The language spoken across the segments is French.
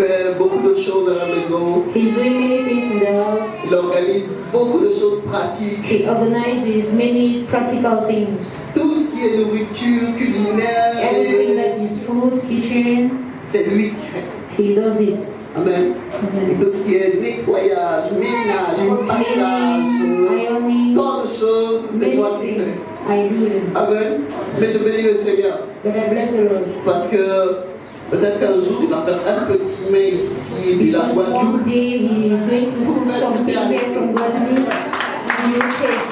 fait beaucoup de choses à la maison. He's doing many things in the house. Il organise beaucoup de choses pratiques. He organizes many practical things. Tout ce qui est nourriture, culinaire, Everything that is food, kitchen, c'est lui qui fait. he does it. Amen. Et tout ce qui est nettoyage, ménage, repassage, Ironing, tant de choses, c'est many moi qui things. fais. I do them. Amen. Mais je bénis le Seigneur. But I bless the Lord. Parce que peut-être qu'un jour il va faire un petit mail ici, et puis la Because one Guadeloupe. day he is going to put something there from Guadeloupe and you taste.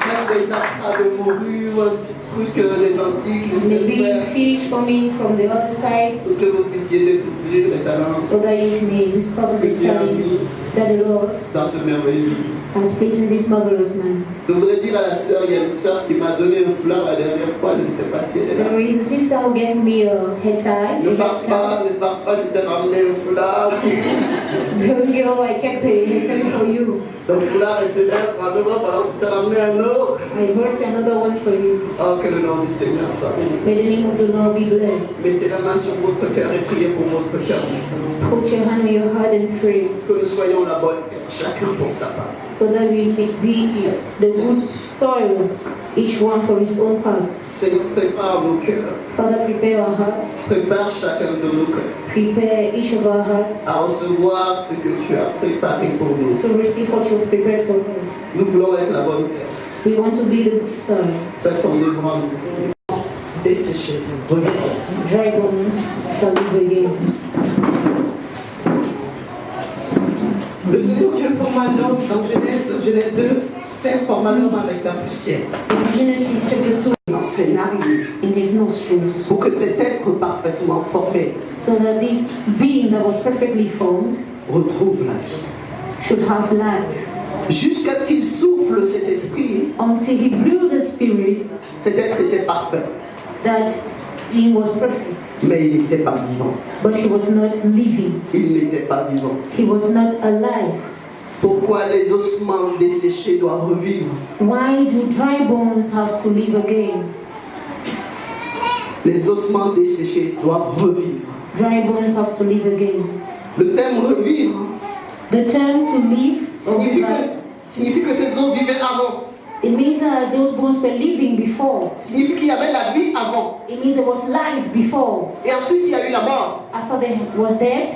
Même des attraits de morue, un petit truc, les Antilles, les Maybe Sylvains, fish coming from the other side pour que vous puissiez découvrir les talents so that you may discover the talents that the Lord dans ce merveilleux. has placed in this marvelous man. Je voudrais dire à la sœur, il y a une sœur qui m'a donné un foulard la dernière fois, je ne sais pas si elle est là. There is a sister who gave me a head tie. Ne pars pas, je t'ai ramené un foulard. Don't go, I kept the head tie for you. Le foulard restait là, probablement pendant que je t'ai ramené un autre. I brought another one for you. Oh, que le nom du Seigneur soit béni. May the name of the Lord be blessed. Mettez la main sur votre cœur et priez pour votre cœur. Put your hand on your heart and pray Que nous soyons la bonne terre, chacun pour sa part. so that we may be the good soil, each one for his own part. Seigneur, prépare nos cœurs. Father, prepare our heart, Prépare chacun de nos cœurs prepare each of our hearts à recevoir ce que tu as préparé pour nous. to receive what you've prepared for us. Nous voulons être la bonne terre. We want to be the good soil. Fais ton œuvre en nous. Desséché, reviens. Dry bones shall live again. Le Seigneur Dieu forma l'homme dans Genèse 2, c'est forma l'homme avec la poussière, In Genesis chapter 2, dans ses narines, in his nostrils, pour que cet être parfaitement formé so that this being that was perfectly formed retrouve la vie. should have life. Jusqu'à ce qu'il souffle cet esprit, Until he blew the spirit, cet être était parfait, that he was perfect, mais il n'était pas vivant. but he was not living. Il n'était pas vivant. He was not alive. Pourquoi les ossements desséchés doivent revivre? Why do dry bones have to live again? Les ossements desséchés doivent revivre. Dry bones have to live again. Le terme revivre The term to live signifie que ces os vivaient avant. it means that those bones were living before. Signifie qu'il y avait la vie avant. It means there was life before. Et ensuite, il y a eu la mort. After there was death,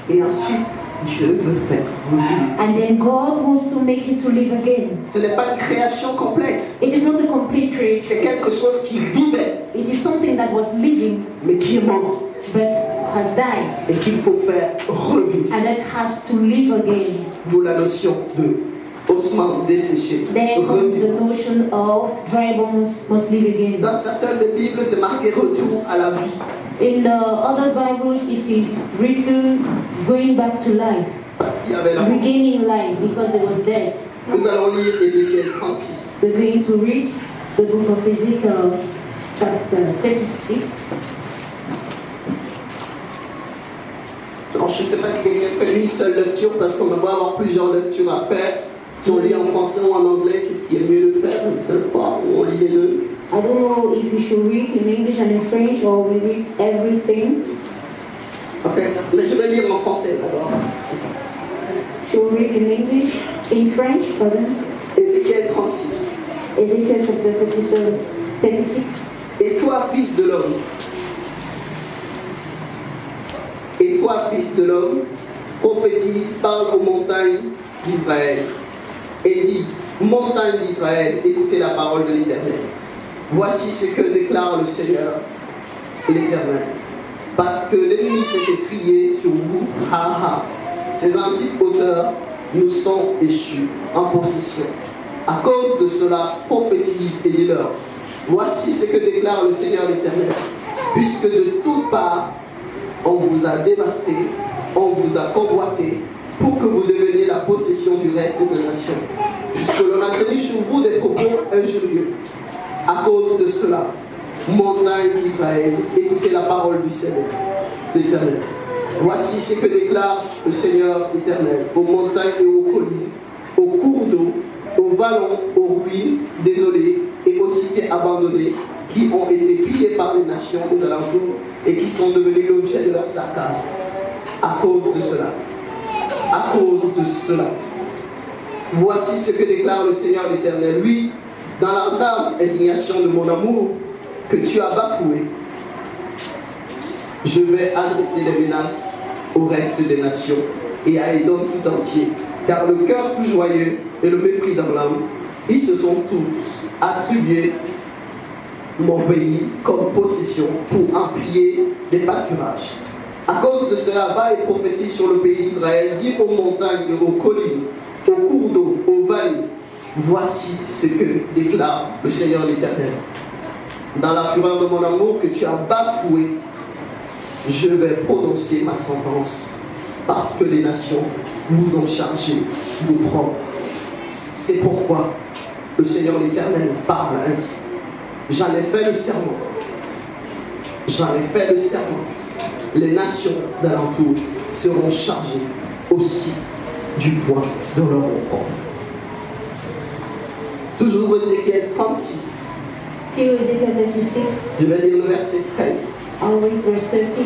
Et ensuite, Dieu veut faire revivre. and then God wants to make it to live again. Ce n'est pas une création complète. It is not a complete creation. C'est quelque chose qui vivait, It is something that was living mais qui est mort. but has died, Et qu'il faut faire revivre. and that has to live again. D'où la notion de ossements desséchés. Then comes the Revivre. notion of dry bones must live again. Dans certaines des Bibles, c'est marqué retour à la vie. In the other Bibles, it is written going back to life, Parce qu'il y avait la mort. regaining life because there was death. Nous allons lire Ézéchiel 36. We're going to read the book of Ezekiel, chapter 36. Alors, je ne sais pas si quelqu'un fait une seule lecture parce qu'on va avoir plusieurs lectures à faire. Si on lit en français ou en anglais, qu'est-ce qui est mieux de faire? Une seule fois ou on lit les deux? I don't know if we should read in English and in French or we read everything. Ok, mais je vais lire en français d'abord. Should we read in English? In French, pardon? Ézéchiel 36. Ezekiel chapter 36. Et toi, fils de l'homme, prophétise, parle aux montagnes d'Israël et dit, montagnes d'Israël, écoutez la parole de l'Éternel. Voici ce que déclare le Seigneur, l'Éternel. Parce que l'ennemi s'est écrié sur vous, ha ha, ces antiques auteurs nous sont échus en possession. À cause de cela, prophétise et dis-leur, voici ce que déclare le Seigneur l'Éternel. Puisque de toutes parts, on vous a dévasté, on vous a convoité, pour que vous deveniez la possession du reste des nations. Puisque l'on a tenu sur vous des propos injurieux. À cause de cela, montagne d'Israël, écoutez la parole du Seigneur, l'Éternel. Voici ce que déclare le Seigneur l'Éternel aux montagnes et aux collines, aux cours d'eau, aux vallons, aux ruines désolées et aux cités abandonnées qui ont été pillées par les nations des alentours et qui sont devenues l'objet de leur sarcasme. À cause de cela. À cause de cela. Voici ce que déclare le Seigneur l'Éternel. Oui, dans l'ardente indignation de mon amour que tu as bafoué, je vais adresser les menaces au reste des nations et à Édom tout entier. Car le cœur tout joyeux et le mépris dans l'âme, ils se sont tous attribués mon pays comme possession pour empiler des pâturages. À cause de cela, va et prophétise sur le pays d'Israël, dis aux montagnes et aux collines, aux cours d'eau, aux vallées, voici ce que déclare le Seigneur l'Éternel. Dans la fureur de mon amour que tu as bafoué, je vais prononcer ma sentence, parce que les nations vous ont chargé d'opprobre. C'est pourquoi le Seigneur l'Éternel parle ainsi. J'en ai fait le serment. J'en ai fait le serment. Les nations d'alentour seront chargées aussi du poids de leur opprobre. Toujours Ézéchiel 36. Still Ezekiel 36. Je vais lire le verset 13. I'll read verse 13.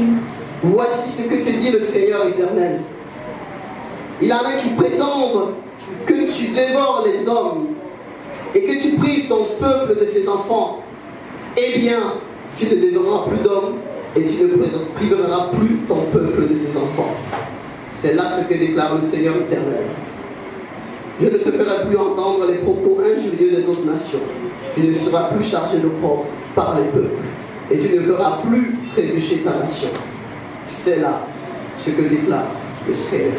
Voici ce que te dit le Seigneur éternel. Il y en a qui prétendent que tu dévores les hommes et que tu prives ton peuple de ses enfants. Eh bien, tu ne dévoreras plus d'hommes et tu ne priveras plus ton peuple de ses enfants. C'est là ce que déclare le Seigneur éternel. Je ne te ferai plus entendre les propos injurieux des autres nations. Tu ne seras plus chargé de pauvres par les peuples et tu ne feras plus trébucher ta nation. C'est là ce que déclare le Seigneur.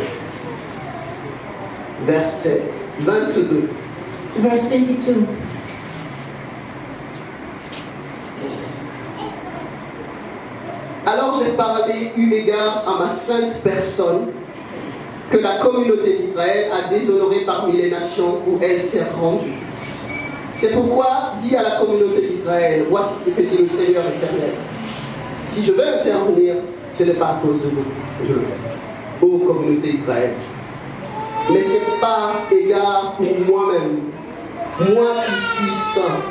Verset 22. Verse 22. Alors j'ai parlé eu égard à ma sainte personne que la communauté d'Israël a déshonorée parmi les nations où elle s'est rendue. C'est pourquoi dis à la communauté d'Israël, voici ce que dit le Seigneur éternel. Si je veux intervenir, ce n'est pas à cause de vous que je le fais, ô communauté d'Israël. Mais c'est par égard pour moi-même, moi qui suis saint,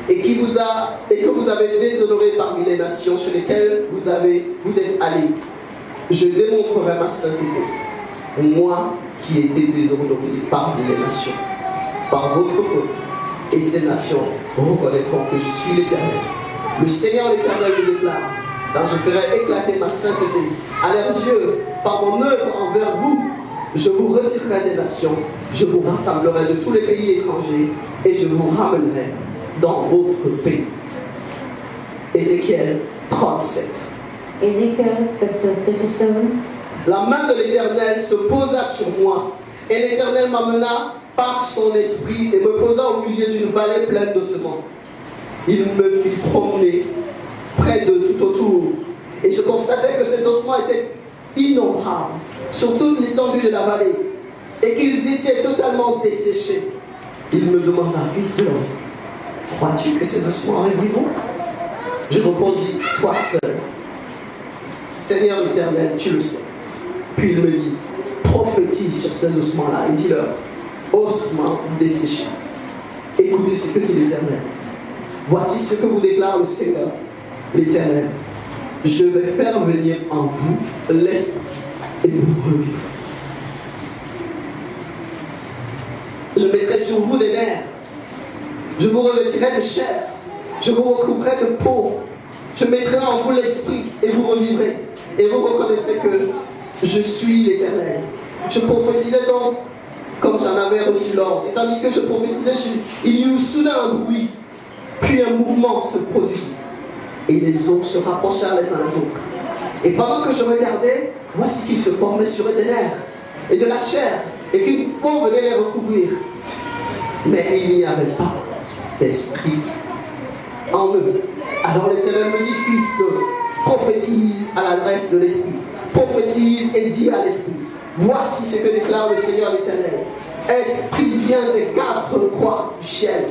et que vous avez déshonoré parmi les nations sur lesquelles vous êtes allés. Je démontrerai ma sainteté, moi qui ai été déshonoré parmi les nations, par votre faute. Et ces nations reconnaîtront que je suis l'Éternel. Le Seigneur l'Éternel le déclare. Car je ferai éclater ma sainteté à leurs yeux par mon œuvre envers vous. Je vous retirerai des nations, je vous rassemblerai de tous les pays étrangers et je vous ramènerai dans votre pays. Ézéchiel 37. Ezekiel chapter 37. La main de l'Éternel se posa sur moi et l'Éternel m'amena par son esprit et me posa au milieu d'une vallée pleine d'ossements. Il me fit promener près de tout autour et je constatais que ces ossements étaient innombrables sur toute l'étendue de la vallée et qu'ils étaient totalement desséchés. Il me demanda, fils de l'homme, crois-tu que ces ossements revivront? Je répondis, toi seul, Seigneur éternel, tu le sais. Puis il me dit, prophétise sur ces ossements-là et dis-leur, ossements desséchés. Écoutez ce que dit l'Éternel. Voici ce que vous déclare le Seigneur, l'Éternel. Je vais faire venir en vous l'esprit et vous revivre. Je mettrai sur vous des nerfs. Je vous revêtirai de chair. Je vous recouvrirai de peau. Je mettrai en vous l'esprit et vous revivrez. Et vous reconnaîtrez que je suis l'Éternel. Je prophétisais donc comme j'en avais reçu l'ordre. Et tandis que je prophétisais, il y eut soudain un bruit. Puis un mouvement se produisit. Et les eaux se rapprochèrent les uns les autres. Et pendant que je regardais, voici qu'ils se formaient sur eux des nerfs et de la chair, et qu'une peau venait les recouvrir. Mais il n'y avait pas d'esprit en eux. Alors l'Éternel me dit, fils, prophétise à l'adresse de l'Esprit. Prophétise et dis à l'Esprit. Voici ce que déclare le Seigneur l'Éternel. Esprit vient des quatre coins du ciel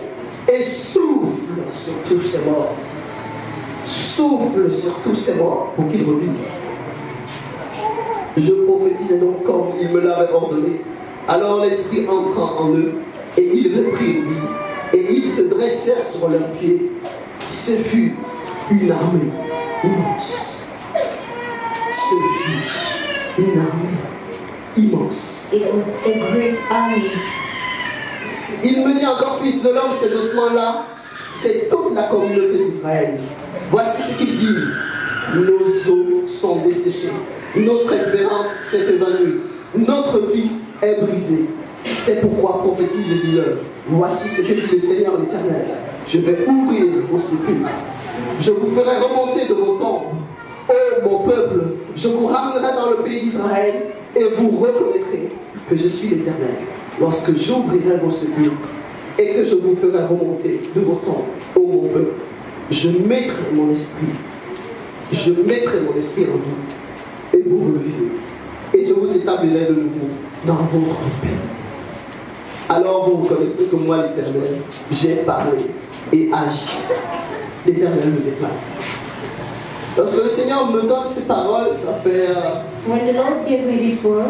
et souffle sur tous ces morts. Souffle sur tous ces morts pour qu'ils revivent. Je prophétisais donc comme il me l'avait ordonné. Alors l'Esprit entra en eux et ils reprirent vie et ils se dressèrent sur leurs pieds. Ce fut une armée immense. Ce fut une armée immense. It was a great army. Il me dit encore, fils de l'homme, ces ossements-là, c'est toute la communauté d'Israël. Voici ce qu'ils disent. Nos os sont desséchés. Notre espérance s'est évanouie. Notre vie est brisée. C'est pourquoi prophétise et dis-leur. Voici ce que dit le Seigneur l'Éternel. Je vais ouvrir vos sépulcres. Je vous ferai remonter de vos tombes. Ô mon peuple, je vous ramènerai dans le pays d'Israël et vous reconnaîtrez que je suis l'Éternel. Lorsque j'ouvrirai vos sépulcres et que je vous ferai remonter de vos tombes, ô mon peuple, je mettrai mon esprit. Je mettrai mon esprit en vous et vous revivrez. Et je vous établirai de nouveau dans votre pays. Alors vous reconnaissez que moi, l'Éternel, j'ai parlé et agi. L'Éternel me déclare. Lorsque le Seigneur me donne ces paroles, When the Lord gave me this word,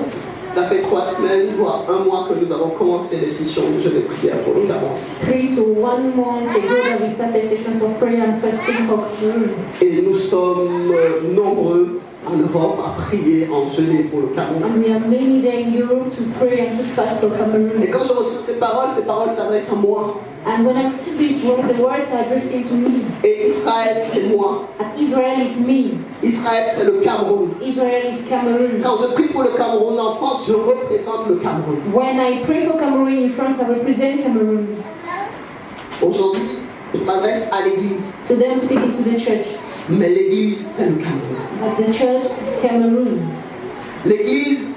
ça fait 3 semaines, voire 1 mois que nous avons commencé les sessions de jeûne et prière pour le Cameroun. 3 to 1 month ago that we started sessions of prayer and fasting for Cameroon. Et nous sommes nombreux en Europe à prier, en jeûner pour le Cameroun. And we are many there in Europe to pray and to fast for Cameroon. Et quand je reçois ces paroles s'adressent à moi. And when I receive this word, the words are addressing to me. Et Israël, c'est moi. And Israel is me. Israël, c'est le Cameroun. Israel is Cameroon. Quand je prie pour le Cameroun en France, je représente le Cameroun. When I pray for Cameroon in France, I represent Cameroon. Aujourd'hui, je m'adresse à l'Église. Today I'm speaking to the church. Mais l'Église, c'est le Cameroun. But the church is Cameroon. L'Église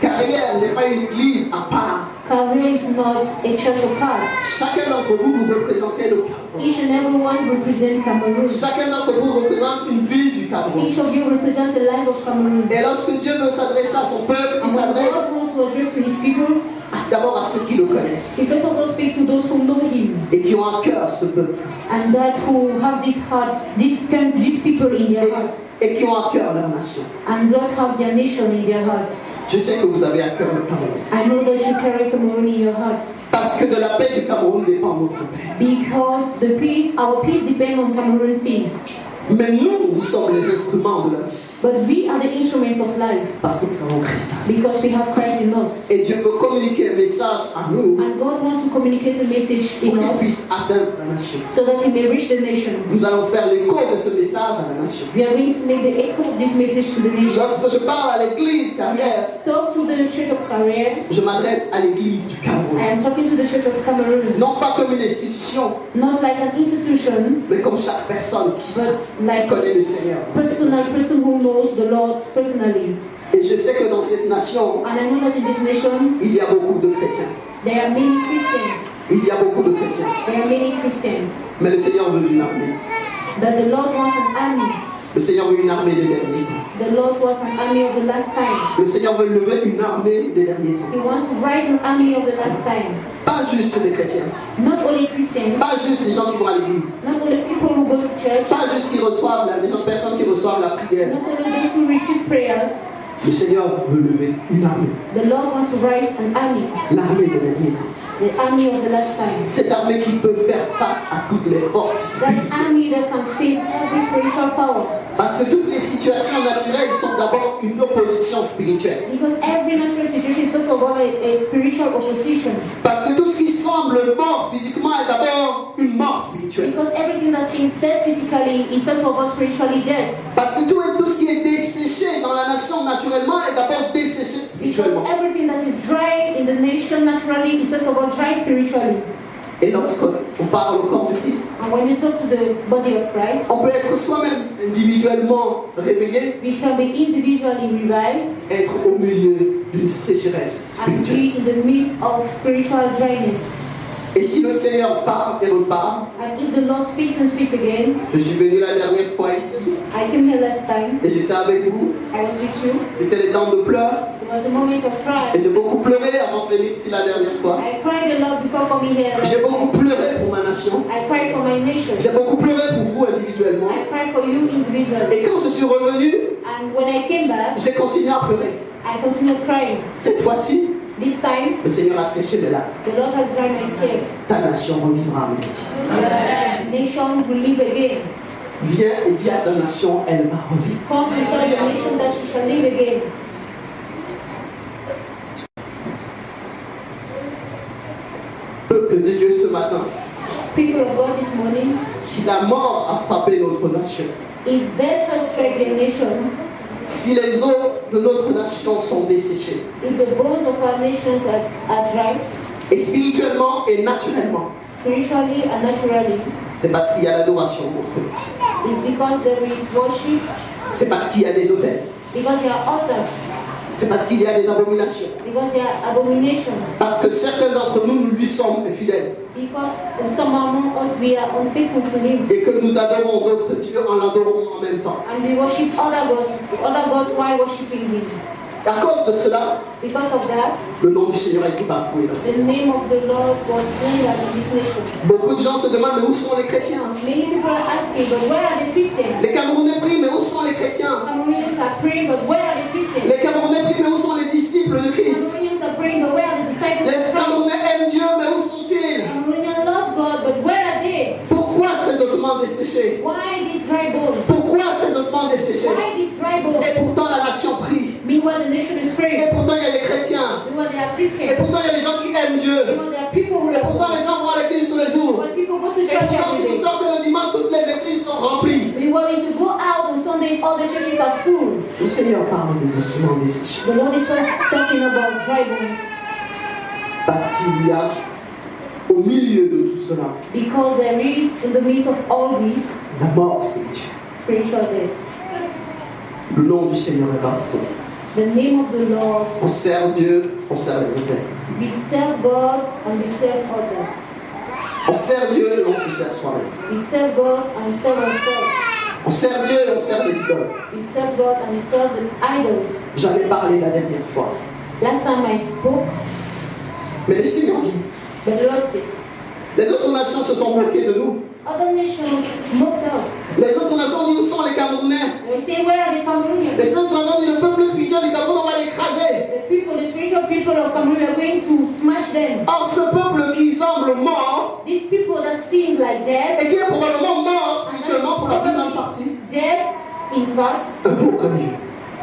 Carrière n'est pas une église à part. Career is not a church apart. Chacun d'entre vous, vous représentez le Cameroun. Each and every one represents Cameroon. Chacun d'entre vous représente une ville du Cameroun. Each of you represent the life of Cameroon. Et lorsque Dieu veut s'adresser à son peuple, il And when s'adresse God wants to address to His people, d'abord à ceux qui le connaissent He first of all speaks to those who know Him et qui ont à cœur ce peuple and that who have this heart, these people in their heart, et qui ont à cœur leur nation. and not have their nation in their heart. Je sais que vous avez à cœur le Cameroun. I know that you carry Cameroon in your heart Parce que de la paix du Cameroun dépend votre paix. because the peace, our peace depends on Cameroon peace. Mais nous sommes les instruments de la vie. But we are the instruments of life Parce que nous avons Christ. because we have Christ in us. Et Dieu peut communiquer un message à nous And God wants to communicate a message pour in qu'il us puisse atteindre la nation. so that He may reach the nation. Nous allons faire l'écho de ce message à la nation. We are going to make the echo of this message to the nation. Lorsque je parle à l'église Carrière, Talk to the church of Career. je m'adresse à l'église du I Cameroun. am talking to the church of Cameroon, Non pas comme une institution, not like an institution, mais comme chaque personne qui but like connaît le Seigneur. personal person who knows the Lord personally. Et je sais que dans cette nation, And I know that in this nation il y a beaucoup de chrétiens. there are many Christians. Il y a beaucoup de chrétiens. There are many Christians. Mais le Seigneur veut une armée. But the Lord wants an army. Le Seigneur veut une armée des derniers temps. The Lord wants an army of the last time. Le Seigneur veut lever une armée des derniers temps. He wants to rise an army of the last time. Pas juste les chrétiens. Not only Christians, Pas juste les gens qui vont à l'église. not only people who go to church, Pas juste qui reçoivent les personnes qui reçoivent la prière. not only those who receive prayers. Le Seigneur veut lever une armée. The Lord wants to rise an army, L'armée des derniers temps. the army of the last time. Cette armée qui peut faire face à toutes les forces. That army that can face every spiritual power. Parce que toutes les situations naturelles sont d'abord une opposition spirituelle. Because every natural situation is first of all a spiritual opposition. Parce que tout ce qui semble mort physiquement est d'abord une mort spirituelle. Because everything that seems dead physically is first of all spiritually dead. Parce que tout ce qui est desséché dans la nation naturellement est d'abord desséché Because spirituellement. everything that is dry in the nation naturally is first of all dry spiritually. Et lorsqu'on parle au corps de Christ, And when you talk to the body of Christ, on peut être soi-même individuellement réveillé, we can be individually revived être au milieu d'une sécheresse and spirituelle. be in the midst of spiritual dryness. Et si le Seigneur parle et repart, And if the Lord speaks and speaks again, je suis venu la dernière fois ici I came here last time, et j'étais avec vous, I was with you, c'était les temps de pleurs it was a moment of et trial. j'ai beaucoup pleuré avant de venir ici la dernière fois. I cried a lot before coming here. J'ai beaucoup pleuré pour ma nation, I cried for my nation. j'ai beaucoup pleuré pour vous individuellement. I cried for you individually. Et quand je suis revenu, And when I came back, j'ai continué à pleurer. I continued crying. Cette fois-ci, This time, le Seigneur a séché mes larmes. the Lord has dried my tears. Ta nation revivra, me dit. The nation will live again. Viens et dis à ta nation, elle va revivre. Come and tell the nation that she shall live again. matin, People of God this morning, si la mort a frappé notre nation, if death has struck their nation, si les eaux de notre nation sont desséchées, if the bones of our nations are dry, et spirituellement et naturellement, spiritually and naturally, c'est parce qu'il y a l'adoration pour Dieu. it's because there is worship, C'est parce qu'il y a des autels. because there are altars, C'est parce qu'il y a des abominations. because there are abominations, Parce que certains d'entre nous, nous lui sommes infidèles. because some among us we are unfaithful to Him, Et que nous adorons notre Dieu en l'adorant en même temps. and we worship other gods while worshiping Him. À cause de cela, Because of that, le nom du Seigneur a été bafoué. the name of the Lord was slandered in this nation. Beaucoup de gens se demandent mais où sont les chrétiens? Many people are asking, but where are the Christians? Les Camerounais prient mais où sont les chrétiens? Cameroonians are praying, but where are the Christians? Les Camerounais prient mais où sont les disciples de Christ? Cameroonians are praying, but where are the disciples Les of Christ? Camerounais aiment Dieu mais où sont-ils? Cameroonians love God, but where are they? Pourquoi ces ossements desséchés? Why these dry bones? Pourquoi ces ossements desséchés? Why these dry bones? Et pourtant la nation prie. Meanwhile, the nation is Et praying. pourtant il y a des chrétiens. Meanwhile, there are Et Christians. pourtant il y a des gens qui aiment Dieu. Meanwhile, there are people who Et pourtant les gens vont à l'église tous les jours. when people go to Et church pourtant si every vous day. sortez le dimanche, toutes les églises sont remplies. Meanwhile, if you go out on Sundays, all the churches are full. Le Seigneur parle des ossements desséchés. The Lord is talking about dry bones Parce qu'il y a au milieu de tout cela because there is in the midst of all this la mort spirituelle. spiritual death. Le nom du Seigneur est bafoué. The name of the Lord. On sert Dieu, on sert les autels. We serve God and we serve others. On sert Dieu et on se sert soi-même. We serve God and we serve ourselves. On sert Dieu et on sert les idoles. We serve God and we serve the idols. J'en ai parlé la dernière fois. Last time I spoke, Mais le Seigneur dit, but the Lord says, les autres nations se sont moquées de nous. other nations mocked us. Les autres nations disent, où sont les Camerounais? And we say, where are the Cameroonians? Les saints ont dit, le peuple spirituel du Cameroun, on va l'écraser. The people, the spiritual people of Cameroon are going to smash them. Or, ce peuple qui semble mort, These people that seem like dead, et qui est probablement mort spirituellement pour la plus grande partie, dead in fact, invoque Dieu.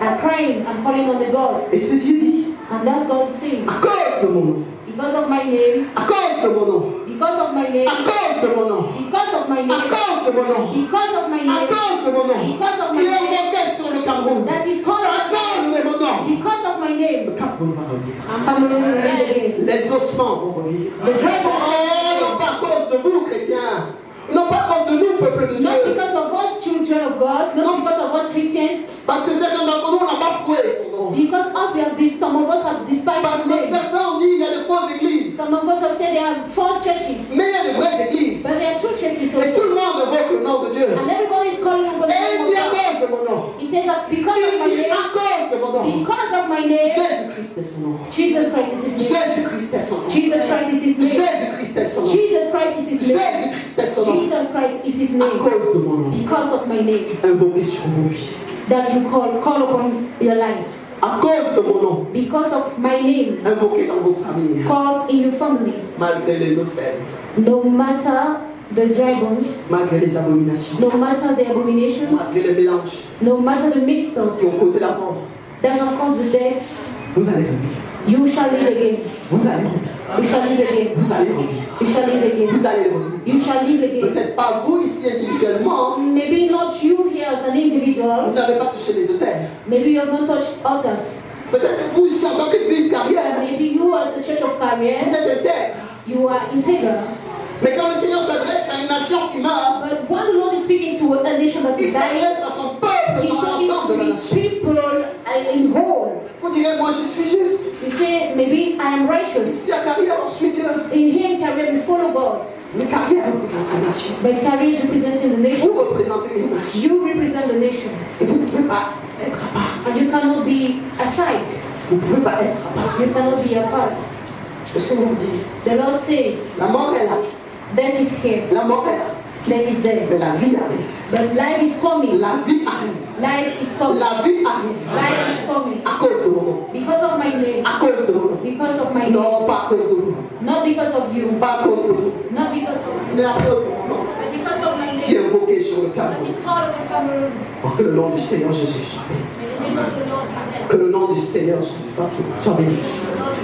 are crying and calling on the God. Et ce Dieu dit, And that God is saying, à cause de mon nom, because of my name, à cause de mon nom, because of my name, à cause de mon nom, because of my à name, cause de mon nom, because of my à name, cause de mon nom, because of my qui est name, invoqué sur le Cameroun, that is called à cause de mon nom, because of my name. le Cameroun va revivre. Cameroon will read again. Les ossements vont revivre. The dry bones, Oh, non pas à cause de vous, chrétiens. Non pas à cause de nous, peuple de not Dieu. because of us children of God, not because of us Christians, Parce que certains d'entre nous, on n'a pas foué son nom. because us we have some of us have despised Parce His que name. certains ont dit, il y a des fausses églises. Some of us have said there are false churches, Mais il y a des vraies églises. but there are true churches Et also. tout le monde invoque le nom de Dieu. And everybody is calling on the Et name il of dit à God. cause de mon nom. He says that because of my Il dit name, à cause de mon nom. because of my name, Jésus-Christ est son nom. Jesus Christ is His name. Jésus-Christ est son nom. Jesus Christ is His name. Jésus-Christ est son nom. Jesus Christ is His name. Jésus-Christ est son nom. Jesus Christ is His À name. cause de mon nom. Because of my name, Invoqué sur vos vies. that you call upon your lives. À cause de mon nom. Because of my name, Invoqué dans vos familles. called in your families. Malgré les austères. No matter the dry bones, Malgré les abominations. no matter the abominations, Malgré les mélanges no matter the mixed up qui ont causé la mort. that shall cause the death, Vous allez revivre. you shall live again. Vous allez revivre. You shall live again. Vous allez revivre. You shall live again. Vous allez revivre. You shall live again. Peut-être pas vous ici individuellement. Maybe not you here as an Vous individual. n'avez pas touché les autels. Maybe you have not touched others. Peut-être vous ici en tant qu'église carrière. Maybe you as a church of Vous career, êtes intègre. you are integral. Mais quand le Seigneur s'adresse à une nation qui meurt, But when the Lord is speaking to a nation that il is dying, s'adresse à son peuple He's dans l'ensemble de la talking to His nation. people in whole. Vous direz, moi je suis juste. You say, maybe I am righteous. Ici à carrière, on suit Dieu. In here in career, we follow God. Mais carrière représente la nation. But career is representing the nation. Vous représentez une nation. You represent the nation. Et vous ne pouvez pas être à part. And you cannot be aside. Vous ne pouvez pas être à part. You cannot be apart. Le Seigneur dit, The Lord says, la mort est là. death is here. La mort est là. Death is there. Mais la vie arrive. But life is coming. La vie arrive. Life is coming. La vie arrive. Life is coming. À cause de mon nom. Because of my name. À cause de mon nom. Because of my name. Non, pas à cause de vous. Not because of you. Pas à cause de vous. Not because of you. Mais à cause de mon nom. But because of my Qui est name. invoqué sur le That Cameroun. is called upon Cameroon. Pour que le nom du Seigneur Jésus soit béni. May the name of the Lord be blessed. Que le nom du Seigneur soit béni.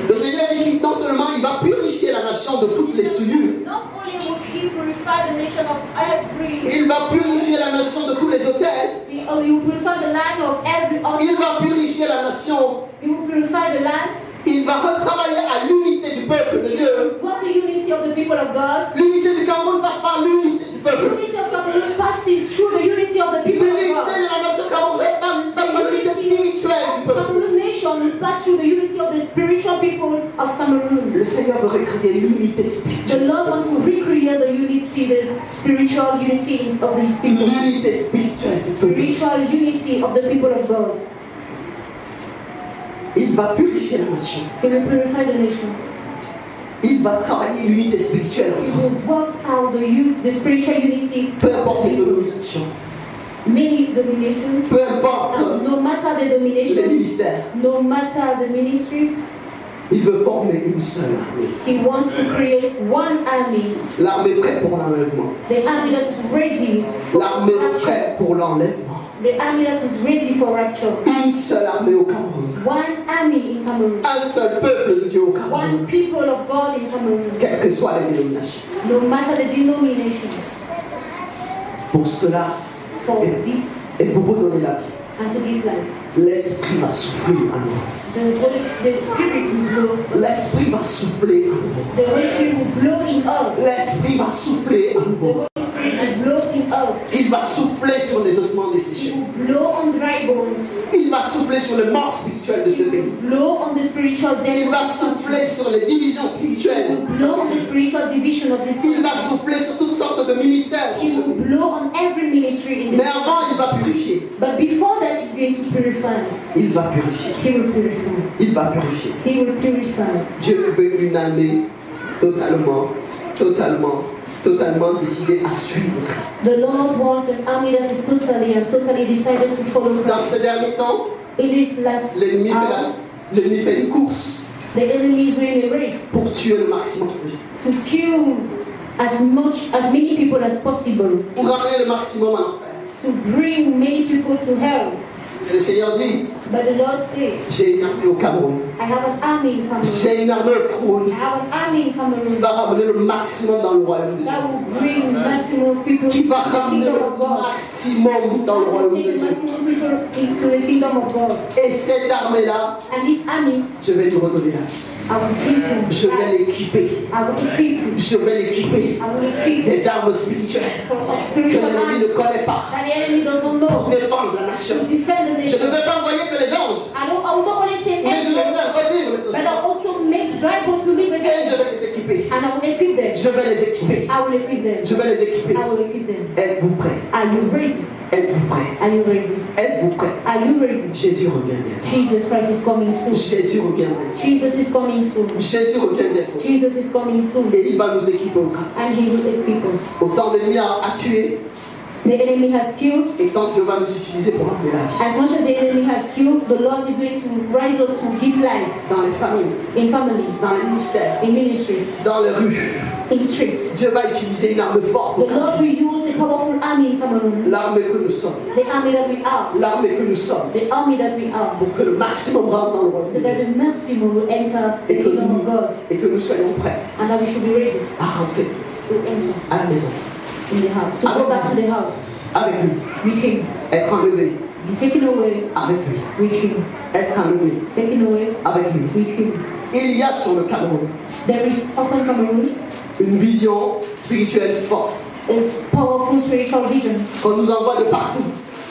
Le Seigneur dit non seulement il va purifier la nation de toutes les souillures, Not only would he purify the nation of every, il va purifier la nation de tous les hôtels, he will purify the land of every il altar. va purifier la nation, He will purify the land. il va retravailler à l'unité du peuple de Dieu. Want the unity of the people of God. L'unité du Cameroun passe par l'unité du The peuple. unity of Cameroon passes through the unity of the people of L'unité God. de la nation camerounaise passe par l'unité spirituelle du peuple. Cameroon nation will pass through the unity of the spiritual people of Cameroon. Le Seigneur veut recréer l'unité The spirituelle. Lord wants to recreate the unity, the spiritual unity of these people. L'unité spirituelle du peuple. Spiritual unity of the people of God. Il va purifier la nation. He will purify the nation. Il va travailler l'unité spirituelle. He will work out the spiritual unity. Peu importe les dominations, Many dominations. peu importe No matter the les dominations, ministères, no matter the ministries, il veut former une seule armée. he wants to create one army. L'armée prête pour l'enlèvement. The army that is ready for L'armée rapture. prête pour l'enlèvement. The army that is ready for rapture. Une seule armée au Cameroun. One army in Cameroon. Un seul peuple de Dieu au Cameroun. One people of God in Cameroon. Quelles que soient les dénominations. No matter the denominations. Pour cela, For this et pour vous donner la vie, and to give life. l'Esprit va souffler à nous. The Spirit will blow. L'Esprit va souffler à nous. The Holy Spirit will blow in us. L'Esprit va souffler à The nous. Holy Spirit will blow in us. Il va souffler sur les ossements He desséchés. will blow on dry bones. Il va souffler sur le mort spirituel de ce He pays. will blow on the spiritual death Il of va this country. souffler sur les divisions He spirituelles. will blow on the spiritual division of this Il va country. souffler sur toutes sortes de ministères. He will blow on every ministry in Mais this avant, il country. va purifier. But before that, he's going to purify. Il va purifier. He will purify. Il va purifier. He will purify. Dieu veut une armée totalement décidée à suivre Christ. The Lord wants an army that is totally decided to follow Dans ces Christ. derniers temps, In this last l'ennemi hours, fait une course the enemy is doing a race pour tuer le maximum de gens, to kill as many people as possible, pour ramener le maximum à l'enfer. to bring many people to hell. Et le Seigneur dit, But the Lord says, j'ai une armée au Cameroun. I have an army in Cameroon. J'ai une armée au Cameroun I have an army in qui Cameroon va ramener le maximum dans le royaume de Dieu. that will bring maximum people Qui to va the ramener kingdom le of God. maximum dans le That will royaume de take the Dieu. maximum people into the kingdom of God. Et cette armée-là, And this army, je vais lui redonner la vie. I will give you. Je vais l'équiper. I will equip you. Je vais l'équiper I will equip you des armes spirituelles for que spiritual l'ennemi ne arms connaît pas that the enemy does not pour know défendre la nation. to defend the Je nation. ne vais pas envoyer que les anges, I will not only say mais je vais angels, faire revivre les but I ossements. also make dry bones to live Et again. je vais les équiper. And I will equip them. Je vais les équiper. I will equip them. Je vais les équiper. I will equip them. Êtes-vous prêts? Are you ready? Êtes-vous prêts? Are you ready? Êtes-vous prêts? Are you ready? Jésus revient bientôt. Jesus Christ is coming soon. Jésus revient bientôt. Jesus is coming soon. Jésus revient bientôt. Jesus is coming soon. Et il va nous équiper au camp. And he will equip us. Autant l'ennemi a tué, The enemy has killed. et tant Dieu va nous utiliser pour ramener la vie. As much as the enemy has killed, the Lord is going to rise us to give life Dans les familles, in families, dans les ministères, in ministries, dans les rues. in streets. Dieu va utiliser une arme forte. The Lord will use a powerful army in Cameroon. L'armée que nous sommes. The army that we are. L'armée que nous sommes. The army that we are. Pour que le maximum rentre dans le royaume So de that Dieu. the maximum will enter the kingdom of God. Et que nous soyons prêts And that we should be ready à rentrer to enter à la maison. in the house. To go back to the house Avec lui. with him. Être enlevé Be taken away avec lui. with him. Être enlevé Taken away avec lui. with him. Il y a sur le Cameroun There is upon Cameroon une vision spirituelle forte is powerful spiritual vision qu'on nous envoie de partout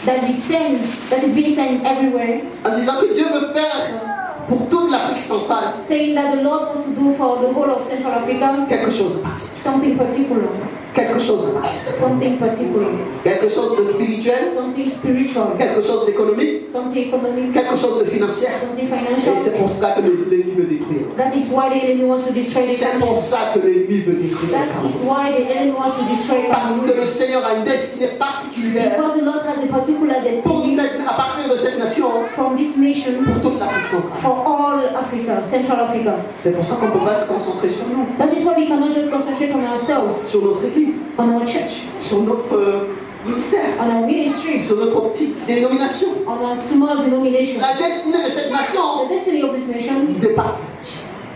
that is being sent everywhere, en disant que Dieu veut faire pour toute l'Afrique centrale saying that the Lord wants to do for the whole of Central Africa quelque chose à partir. something particular, Quelque chose à partir. something particular, Quelque chose de spirituel, something spiritual, quelque chose d'économique, something economic, quelque chose de financier. something Et c'est financial. pour ça que l'ennemi veut détruire. That is why the enemy wants to destroy the C'est pour country. ça que l'ennemi veut détruire le That is Cameroun. why the enemy wants to destroy Parce que Cameroon. le Seigneur a une destinée particulière Because the Lord has a particular pour destiny à partir de cette nation from this nation pour toute l'Afrique centrale. for all Africa, Central Africa. C'est pour ça qu'on ne peut pas se concentrer sur nous, That is why we cannot just concentrate on ourselves, sur notre église, on our church, sur notre ministère, on our ministries, sur notre petite dénomination. on our small denomination. La destinée de cette nation The destiny of this nation dépasse.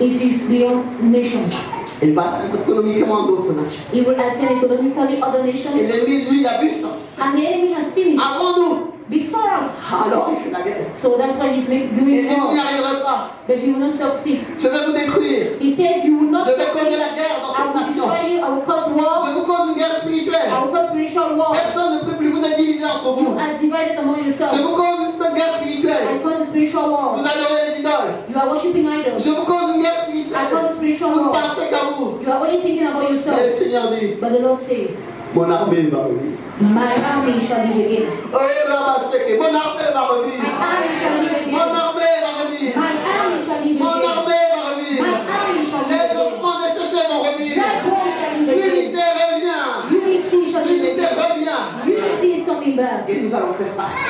It is beyond nations. Il va atteindre économiquement d'autres nations. It will attain economically other Et nations. l'ennemi, lui, il a vu ça. And the enemy has seen it Avant nous. before us. Alors il fait la guerre. So that's why he's Et doing il n'y war. arrivera pas. But he will not succeed. Je vais vous détruire. He says, you will not Je vais causer succeed. la guerre dans I cette will nation. destroy you. I will cause Je war. vous cause une guerre spirituelle. I will cause spiritual war. Personne ne peut plus vous diviser entre You vous. are divided among Je yourselves. vous cause une guerre spirituelle. I cause a spiritual war. Vous adorez les idoles. You are worshipping idols. Je vous cause une guerre I spirituelle. cause a spiritual Vous ne war. pensez qu'à vous. You are only thinking about Et le yourself. Seigneur dit, But the Lord says, mon armée va revenir. my army shall live again. Mon armée va revenir. My army shall live Mon again. armée va revenir. My army shall live Mon again. armée va revenir. My army shall live Les again. ossements desséchés vont revenir. Dry bones shall live again. L'unité revient. Unity shall live L'unité again. revient. Unity is coming back. Et nous allons faire face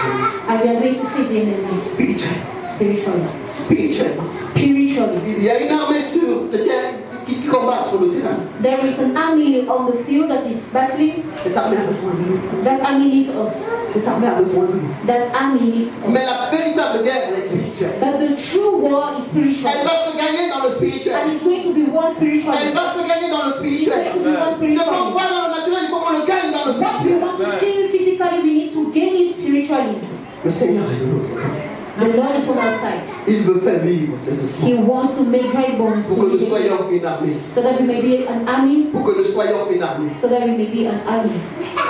And we are going to face the enemy spirituellement. spiritually. Spirituellement. Spiritually. Il y a une armée sur le terrain qui combat sur le terrain. There is an army on the field that is battling. Cette armée a besoin de nous. That army needs us. Cette armée a besoin de nous. That army needs Mais us. la véritable guerre, elle est spirituelle. But the true war is spiritual. Elle va se gagner dans le And spirituel. it's going to be won Elle spiritually. va se gagner dans le It's spirituel. going to be won Ce qu'on spiritually. voit dans le naturel, il faut qu'on le gagne dans le What we spirituel. want to see physically, we need to gain it spiritually. Le Seigneur est de notre côté. The Lord is on our side. Il veut faire vivre ses ossements. He wants to make dry bones Pour to que nous live again. soyons une armée. So that we may be an army. Pour que nous soyons une armée. So that we may be an army.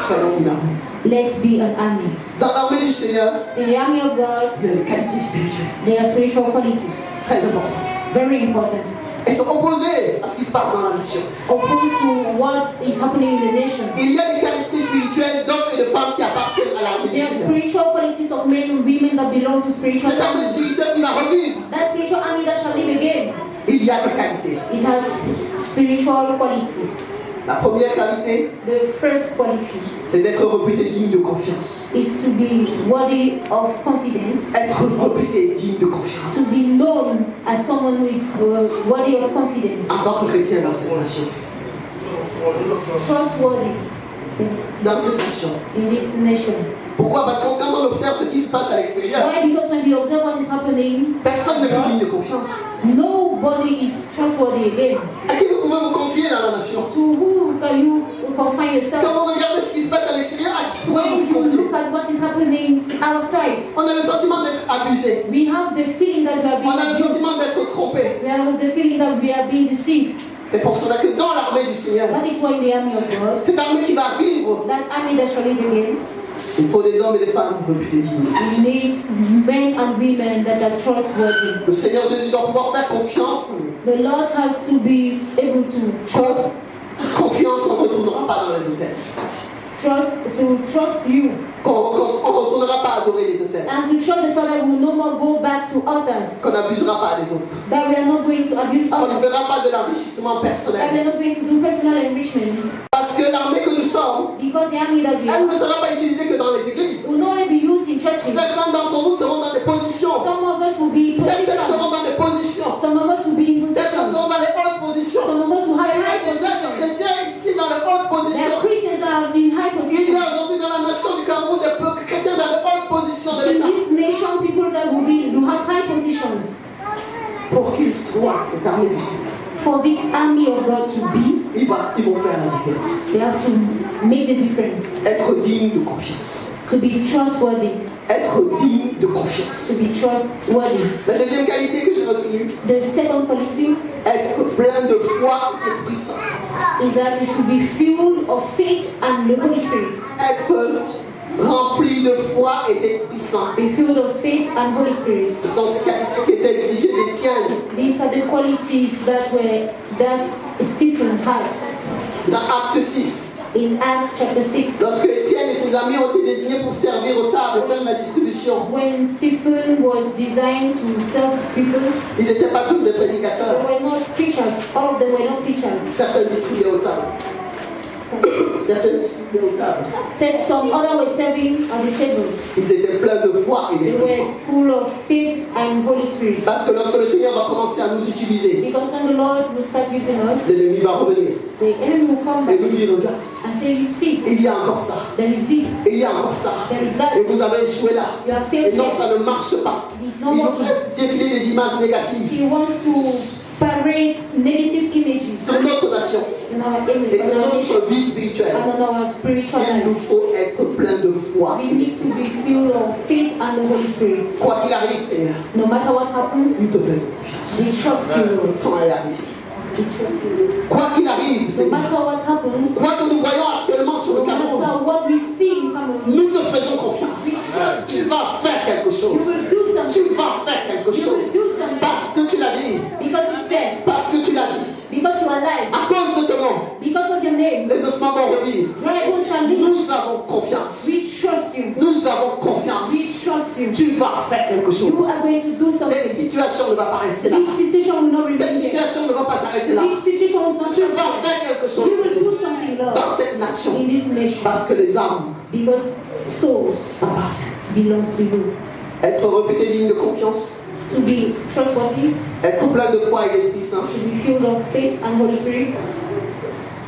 Soyons une armée. Let's be an army. Dans l'armée du Seigneur, In the army of God, il y a des qualités spirituelles. there are spiritual qualities. Très importantes. Very important. Elles sont opposées à ce qui se passe dans la nation. Opposed to what is happening in the nation. Il y a des qualités spirituelles d'hommes et de femmes qui appartiennent à l'armée du There are Seigneur. spiritual qualities of men and women that belong to spiritual Cette armée armies. spirituelle qui va revivre. That spiritual army that shall live again. Il y a des qualités. It has spiritual qualities. La première qualité, The first quality c'est d'être réputé digne de confiance. is to be worthy of confidence, Être réputé digne de to confiance. be known as someone who is worthy of confidence, En tant que chrétien dans cette nation. trustworthy Dans cette nation. in this nation. Pourquoi? Parce que quand on observe ce qui se passe à l'extérieur, Why? Because when we observe what is happening, personne n'est plus digne de confiance. nobody is trustworthy again. À qui vous pouvez vous confier dans la nation? To who can you confine yourself? Quand vous regardez ce qui se passe à l'extérieur, à qui pouvez-vous When vous you confier? look at what is happening outside, On a le sentiment d'être abusé. we have the feeling that we are On a le being abused. sentiment d'être trompé. We have the feeling that we are being deceived. C'est pour cela que dans l'armée du Seigneur, That is why in the army of God, cette armée qui va vivre, that army that shall live again, il faut des hommes et des femmes réputés dignes. we need men and women that are trustworthy. Le Seigneur Jésus doit pouvoir faire confiance. The Lord has to be able to Confiance, on ne retournera pas dans les hôtels. trust you, On ne retournera pas adorer les hôtels. and to trust the Father will no more go back to others, Qu'on n'abusera pas des autres. that we are not going to abuse On ne others, fera pas de l'enrichissement that we personnel. are not going to do personal enrichment, Parce que l'armée que nous sommes, because the army that we elle are ne sera pas utilisée que dans les églises. will not only be used in churches. Certains d'entre vous seront dans des positions. Some of us will be in Certains seront positions. dans des positions. Some of us will be in Certains seront positions. dans les hautes positions. Some of us will have Il y a high déjà des positions. chrétiens ici dans les hautes There are positions. Christians that are in high Il y positions. a aujourd'hui dans la nation du Cameroun des peuples chrétiens dans les hautes positions de In l'État. this nation, people that will have high positions. Pour qu'ils soient cette armée du Seigneur, For this army of God to be, ils vont faire la différence. they have to make the difference. Être digne de confiance. To be trustworthy. Être digne de To confiance. be trustworthy. La deuxième qualité que j'ai retenue, The second quality être plein de foi et d'Esprit Saint. is that we should be filled of faith and the Holy Spirit. Être rempli de foi et d'Esprit Saint. Be filled of faith and Holy Spirit. Ce sont ces qualités qui étaient exigées d'Étienne. These are the qualities that Stephen had Dans Acte 6, in Acts chapter 6. lorsque Étienne et ses amis ont été désignés pour servir aux tables, faire la distribution, When Stephen was designed to serve people, ils n'étaient pas tous des they prédicateurs. were not preachers. All of them were not preachers. Certains distribuaient aux tables. Certains distribuaient aux tables. Said some other were serving at the table. Ils étaient pleins de foi et They d'Esprit Saint. were full of faith and Holy Spirit. Parce que lorsque le Seigneur va commencer à nous utiliser, Because when the Lord will start using us, l'ennemi va revenir the enemy will come et back nous dire, regarde, and say, you see, il y a encore ça, there is this, il y a encore ça. there is that. Et vous avez échoué là. You have Et failed non, here. ça ne marche pas. It's Il not nous working. fait défiler des images négatives. He wants to parade negative images sur notre nation in our image, et sur in our nation, notre vie spirituelle. and on our spiritual Il nous life. faut être plein de foi. We need to be filled of faith and the Holy Spirit. Quoi qu'il arrive, Seigneur, No matter what happens, nous te faisons confiance. we trust you, Lord. Sans aller arriver. We trust you. Quoi qu'il arrive, No Seigneur, matter what happens, quoi que nous voyons actuellement sur no le Cameroun, matter what we see in Cameroon, nous te faisons confiance. Tu vas faire quelque you chose. will do Tu something. vas faire quelque You will chose. do something Parce que tu l'as dit. because you said, Parce que tu l'as dit. because you are alive, À cause de ton nom, because of your name. les ossements vont revivre. Dry bones shall live. Nous avons confiance. We trust you. Nous avons confiance. We trust you. Tu vas faire quelque You chose. are going to do Cette something. situation ne va pas rester là. This situation will not Cette remain here. situation ne va pas s'arrêter là. This situation will not Tu stop. vas faire quelque You will do chose something, Lord, dans cette nation. in this nation. Parce que les âmes Because souls belongs to you. être réputé digne de confiance, To be trustworthy, être plein de foi et d'Esprit Saint, to be filled of faith and Holy Spirit,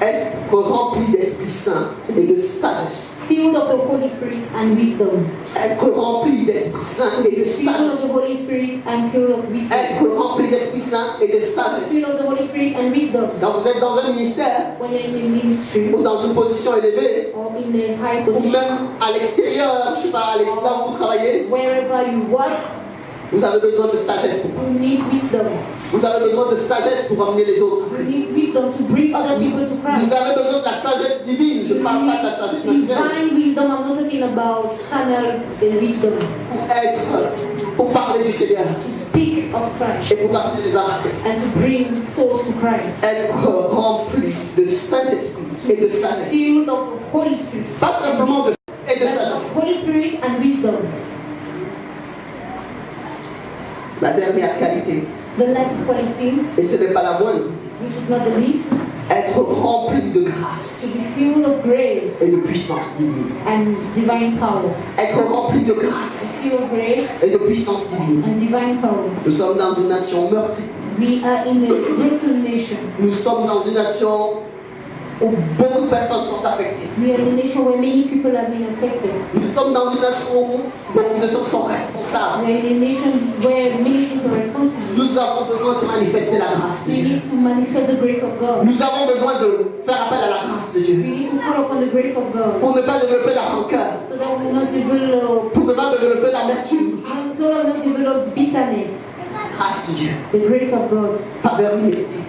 être rempli d'Esprit Saint et de sagesse, filled of the Holy Spirit and wisdom. être rempli d'Esprit Saint et de Filled of the sagesse, Holy Spirit and filled of wisdom. être rempli d'Esprit Saint et de Filled sagesse. of the Holy Spirit and wisdom. Quand vous êtes dans un ministère When you're in a ministry ou dans une position élevée, or in a high ou position, même à l'extérieur, je sais pas, là où vous travaillez, wherever you work, vous avez besoin de sagesse. you need wisdom. Vous avez besoin de sagesse pour emmener les autres. You need wisdom to bring other people to Vous Christ. avez besoin de la sagesse divine. Je ne parle pas de la sagesse naturelle. Divine wisdom. I'm not talking about carnal wisdom. Pour parler du Seigneur To speak of Christ et pour parler des âmes à Christ. and to bring souls to Christ. Être rempli de Saint-Esprit et de sagesse. Filled of the Holy Spirit. Pas simplement de et de But sagesse. of Holy Spirit and wisdom. La dernière qualité, The last quality, et ce n'est pas la moindre, which is not the least, être rempli de to grâce be filled of grace et de puissance divine. and divine power. Être rempli de grâce Filled of grace et de puissance divine. and divine power. Nous sommes dans une nation meurtrie. We are in a broken nation. Nous sommes dans une nation où beaucoup de personnes sont affectées. We are in a nation where many people have been affected. Nous sommes dans une nation où beaucoup de gens sont responsables. We are in a nation where many things are responsible. Nous avons besoin de manifester la grâce de We Dieu. need to manifest the grace of God. Nous avons besoin de faire appel à la grâce de We Dieu. need to call upon the grace of God Pour ne pas développer la rancœur. so that we will not develop, Pour ne pas développer l'amertume. so that we will not develop bitterness. Grâce de Dieu. The grace of God, Faveur imméritée.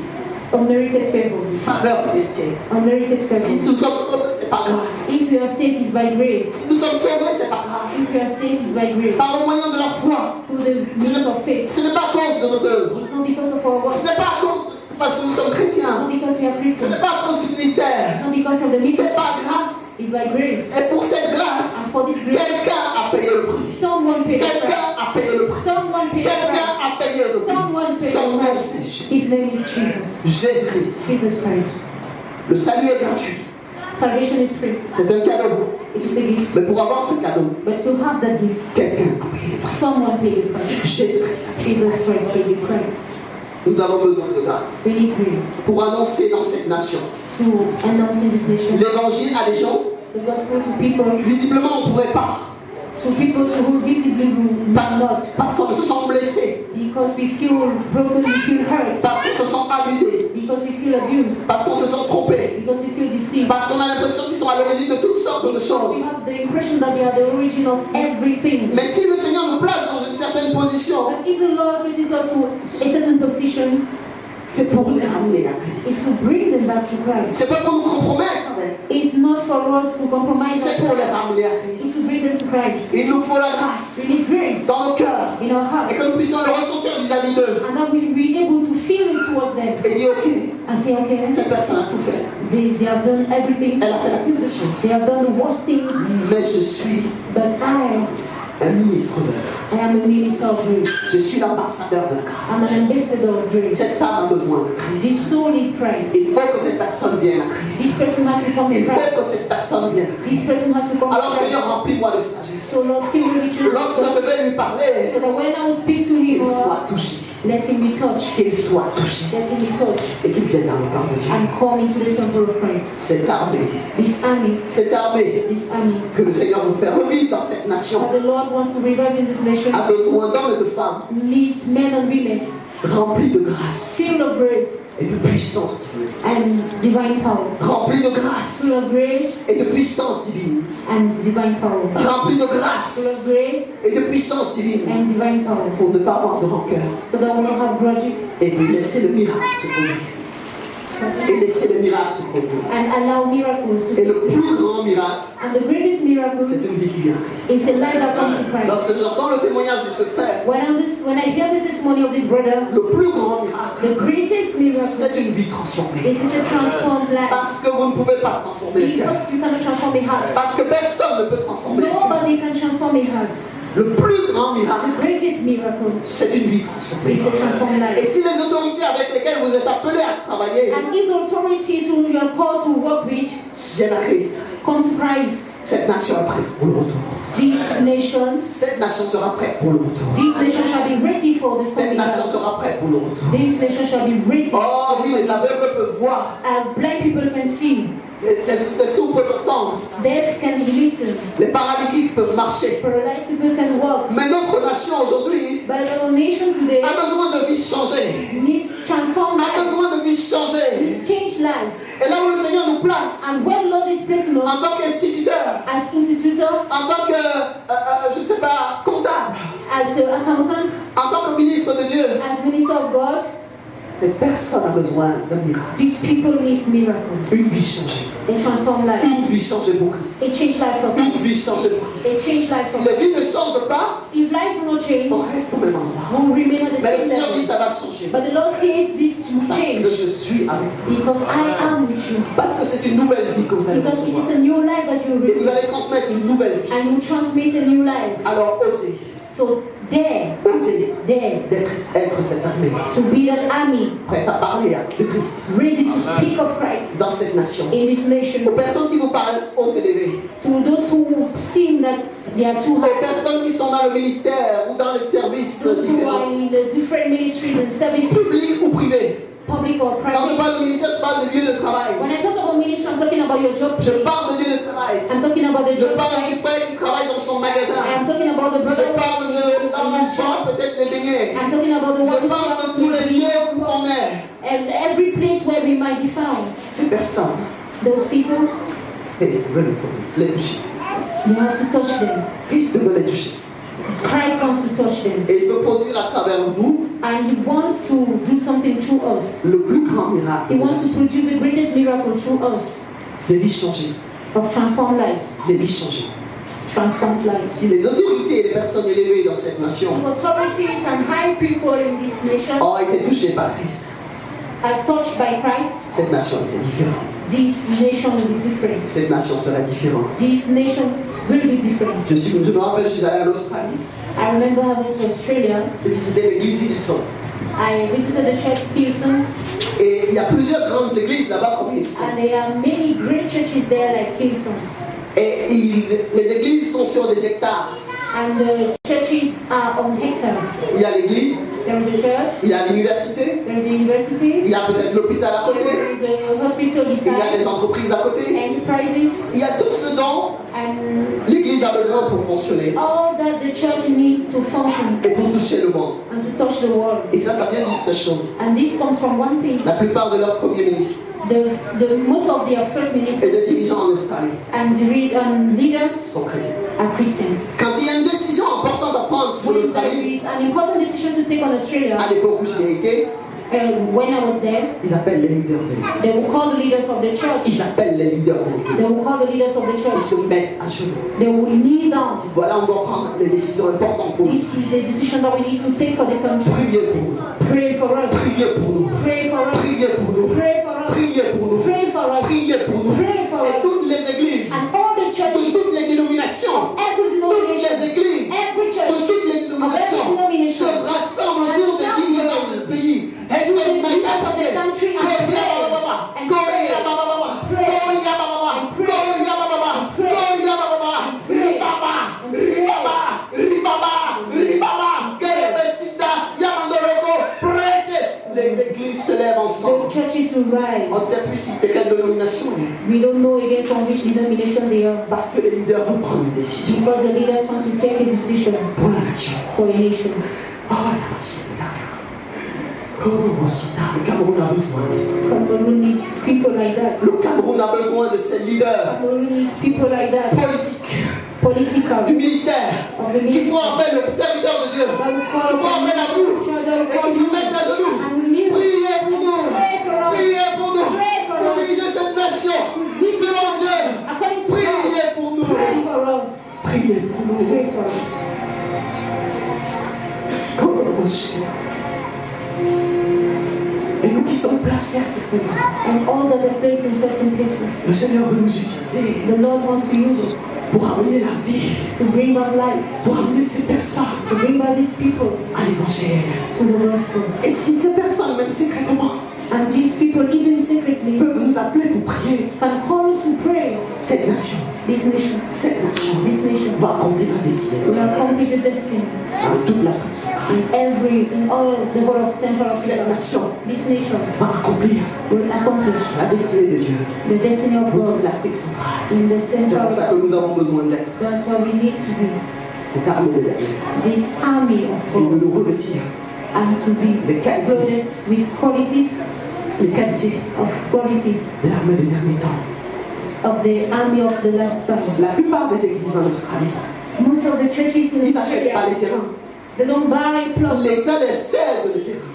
unmerited favor, Faveur imméritée. unmerited Si favor. nous sommes sauvés, c'est par grâce. If we are saved, it's by grace. Si nous sommes sauvés, c'est par grâce. If we are saved, it's by grace. Par le moyen de la foi. Through the means of faith. Ce n'est pas à cause de nos œuvres. It's not because of our Ce works. n'est pas à cause parce que nous sommes It's chrétiens. not because we are Ce Christians. n'est pas à cause du ministère. It's not because of the mission. C'est par grâce. It's by grace. Et pour cette And grâce, for this grace, quelqu'un a payé le prix. someone paid the Quelqu'un price. a payé le prix. Someone paid the Quelqu'un price. a payé le prix. Someone paid Son the nom, price. c'est Jésus. His name is Jesus. Jésus-Christ. Jesus Christ. Le salut est gratuit. Salvation is free. C'est un cadeau. It is a gift. Mais pour avoir ce cadeau, But to have that gift, quelqu'un a payé le prix. someone paid the price. Jésus-Christ. Jesus Christ paid the price. Nous avons besoin de grâce We need grace pour annoncer dans cette nation to announce in this nation l'évangile à des gens. the gospel to people, Visiblement, on ne pourrait pas. to people to who visibly will not, Parce qu'on se sent blessé. because we feel broken, we feel hurt, Parce qu'on se sent abusé. because we feel abused, Parce qu'on se sent trompé. because we feel deceived. Parce qu'on a l'impression qu'ils sont à l'origine de toutes sortes de choses. We have the impression that they are the origin of everything. Mais si le Seigneur nous place dans une certaine position, But if the Lord places us to a certain position, c'est pour les ramener à Christ. it's to bring them back to Christ. C'est pas pour nous compromettre avec. It's not for us to compromise C'est pour les ourselves. ramener à It's Christ. to bring them to Christ. Il nous faut la grâce We need grace dans nos cœurs in our et hearts, que nous puissions le ressentir vis-à-vis d'eux. and that we be able to feel it towards them Et dire, ok, and say, okay, cette personne a tout fait. they have done everything. Elle a fait la pire des choses. They have done the worst things, Mais je suis but I un ministre de la grâce. am a minister of grace. Je suis l'ambassadeur de la grâce. I'm an ambassador of grace. Cette femme a besoin de Christ. This soul needs Christ. Il faut que cette personne vienne à Christ. This person has to come to Il faut Christ. que cette personne vienne à Christ. This person has to come to Alors Christ. Seigneur, remplis-moi de sagesse. So Lord, fill me with your Lorsque je vais lui parler, so that when I will speak to qu'il him, soit touché. let him be touched. Qu'il soit touché. Let him be touched Et qu'il vienne dans le camp de Dieu. and come into the temple of Christ. Cette armée, This army que le Seigneur veut faire revivre dans cette nation, that the Lord wants to revive in this nation a besoin d'hommes et de femmes needs men and women rempli de grâce full of grace et de puissance divine. and divine power. Rempli de grâce Full of grace et de puissance divine. and divine power. Rempli de Full of grâce grace et de puissance divine. and divine power. Pour ne pas avoir de rancœur. So that we don't have grudges Et puis laisser le miracle se produire. Et laisser le miracle se produire. and allow miracles to Et take le plus place. grand miracle, And the greatest miracle c'est une vie qui vient à Christ. is a life that comes to Christ. Lorsque j'entends le témoignage de ce frère, When I hear the testimony of this brother, le plus grand miracle, the greatest miracle, c'est une vie transformée. it is a transformed life. Parce que vous ne pouvez pas transformer le cœur. Because you cannot transform a heart. Parce que personne ne peut transformer le cœur. Nobody can transform a heart. Le plus grand miracle, The greatest miracle c'est une vie transformée. is a transformed Et life. si les autorités avec lesquelles vous êtes appelés à travailler And if the authorities whom you are called to work with viennent à Christ, come to Christ, cette nation est prête pour le retour. Cette nation sera prête pour le retour. these nations shall be ready for the Cette coming nation back. sera prête pour le retour. These nations shall be ready. Oh oui, les aveugles peuvent voir. And blind people can see. Les sourds peuvent entendre. Deaf can listen. Les paralytiques peuvent marcher. Paralyzed people can walk. Mais notre nation aujourd'hui But our nation today a besoin de vie changée. needs transformed A lives. besoin de vie changée. Change lives. Et là où le Seigneur nous place, And when Lord is placing en us tant qu'instituteur, as institutor, en tant que, je ne sais pas, comptable, as an accountant, en tant que ministre de Dieu, as minister of God, cette personne a besoin d'un miracle. these people need miracle. Une vie changée. A transformed life. Une vie changée pour Christ. A changed life for Une vie changée pour Christ. A changed life Si for la vie ne change pas, If life will not change, on reste au même endroit. won't remain at the Mais le same Seigneur dit level. ça va changer. But the Lord says this will Parce que change je suis avec vous. because I am with you. Parce que c'est une nouvelle vie que vous allez Because it recevoir. is a new life that you Et vous receive. allez transmettre une nouvelle vie. And you transmit a new life. Alors osez, So there, osez there, être cette armée, to be that army, prête à parler de Christ ready to speak of Christ dans cette nation. in this Aux nation. personnes qui vous paraissent haut élevées, To those who seem that they are too aux high, personnes qui sont dans le ministère ou dans les services those who différents, are in the different ministries and services, publics ou privés. public or Quand je private. parle de ministère, je parle de lieu de travail. When I talk about ministry, I'm talking about your job Je place. parle de lieu de travail. I'm talking about the Je job parle du site. frère qui travaille dans son magasin. I'm talking about the Je brother parle de dans la chambre, peut-être des beignets. I'm talking about the Je one parle de tous les lieux où on est. and every place where we might be found. Ces personnes, Those people, Christ veut les toucher. you have to touch them. Christ veut les toucher. Christ wants to touch them. Et il veut produire à travers nous And He wants to do something through us. le plus grand miracle. He wants to produce the greatest miracle through us Des vies changées. of transformed lives. Des vies changées. Transformed lives. Si les autorités et les personnes élevées dans cette nation The authorities and high people in this nation ont été touchées par Christ, are touched by Christ. cette nation était différente. This nation will be different. Cette nation sera différente. This nation will be different. Je me rappelle, je suis allé en Australie. I remember having to Australia. J'ai visité l'église Hillsong. I visited the church Pilsen, Et il y a plusieurs grandes églises là-bas comme Hillsong. and there are many great churches there like Pilsen. Et les églises sont sur des hectares. And the churches are on hectares. Il y a l'église, There is a church, il y a l'université, there is a university, il y a peut-être l'hôpital à côté, there is a hospital il y a des beside, entreprises à côté. enterprises, Il y a tout ce dont and l'église a besoin pour fonctionner all that the church needs to function et pour toucher le monde. and to touch the world. Et ça vient d'une seule chose. And this comes from one thing. La plupart de leurs premiers ministres Most of their first et ministers des dirigeants en Australie and leaders sont chrétiens. are Christians. Quand il y a une décision importante à prendre sur When there l'Australie, is an important decision to take on Australia, à l'époque où j'y ai été, when I was there, ils appellent les leaders de l'église. they will call the leaders of the church. Ils appellent les leaders de They l'église. will call the leaders of the Ils church. se mettent à genoux. They will kneel down. Voilà, on doit prendre des décisions importantes pour nous. This is a decision that we need to take for the country. Priez pour nous. Pray for us. Priez pour nous. Pray for us. Priez pour nous. Pray for us. Priez pour nous. Pray for us. Priez pour nous. Pray for Et us. toutes les églises, And all the de churches, toutes les dénominations, every toutes denomination, les églises, every de church, toutes les dénominations se rassemblent autour des dirigeants du pays. Et se mettent à prier. Les églises se lèvent ensemble. the churches will rise. On ne sait plus si de quelle dénomination il est. We don't know again from which denomination they are. Parce que les leaders vont prendre une décision Because the leaders want to take a decision pour la nation. for a nation. Oh, la nation. Le Cameroun a besoin de ça. Cameroon needs people like that. Le Cameroun a besoin de ces leaders Cameroon needs people like that. Political. Du ministère qui font appel aux serviteurs de Dieu, qui font appel à nous et qui se mettent à genoux. Priez pour nous, priez pour nous, pour diriger cette nation selon Dieu. Priez pour nous, Pray for us. priez pour nous. Pray for us. Et nous qui sommes placés à certains endroits, And all that are placed in certain places. le Seigneur veut nous utiliser The Lord wants to use it pour amener la vie, to bring back life, pour amener ces personnes to bring back these people à l'évangile. to the gospel. Et si ces personnes, même secrètement, And these people, even secretly, peuvent nous appeler pour prier, can call us to pray. cette nation This nation va accomplir la destinée will accomplish the destiny dans toute l'Afrique centrale. in all of the whole of Central Cette Africa. nation This nation va accomplir will accomplish la destinée de Dieu the destiny of pour toute God l'Afrique centrale. in the C'est Central pour ça que Africa. nous avons besoin d'être That's why we need to be cette armée de dernier this army of et de God nous revêtir and to be les qualités, loaded with qualities les qualités de l'armée des derniers temps. of the army of the last time. La plupart des églises en Australie, Most of the churches in ils n'achètent pas les Australia, terrains. they don't buy plots. L'État les cède le terrain.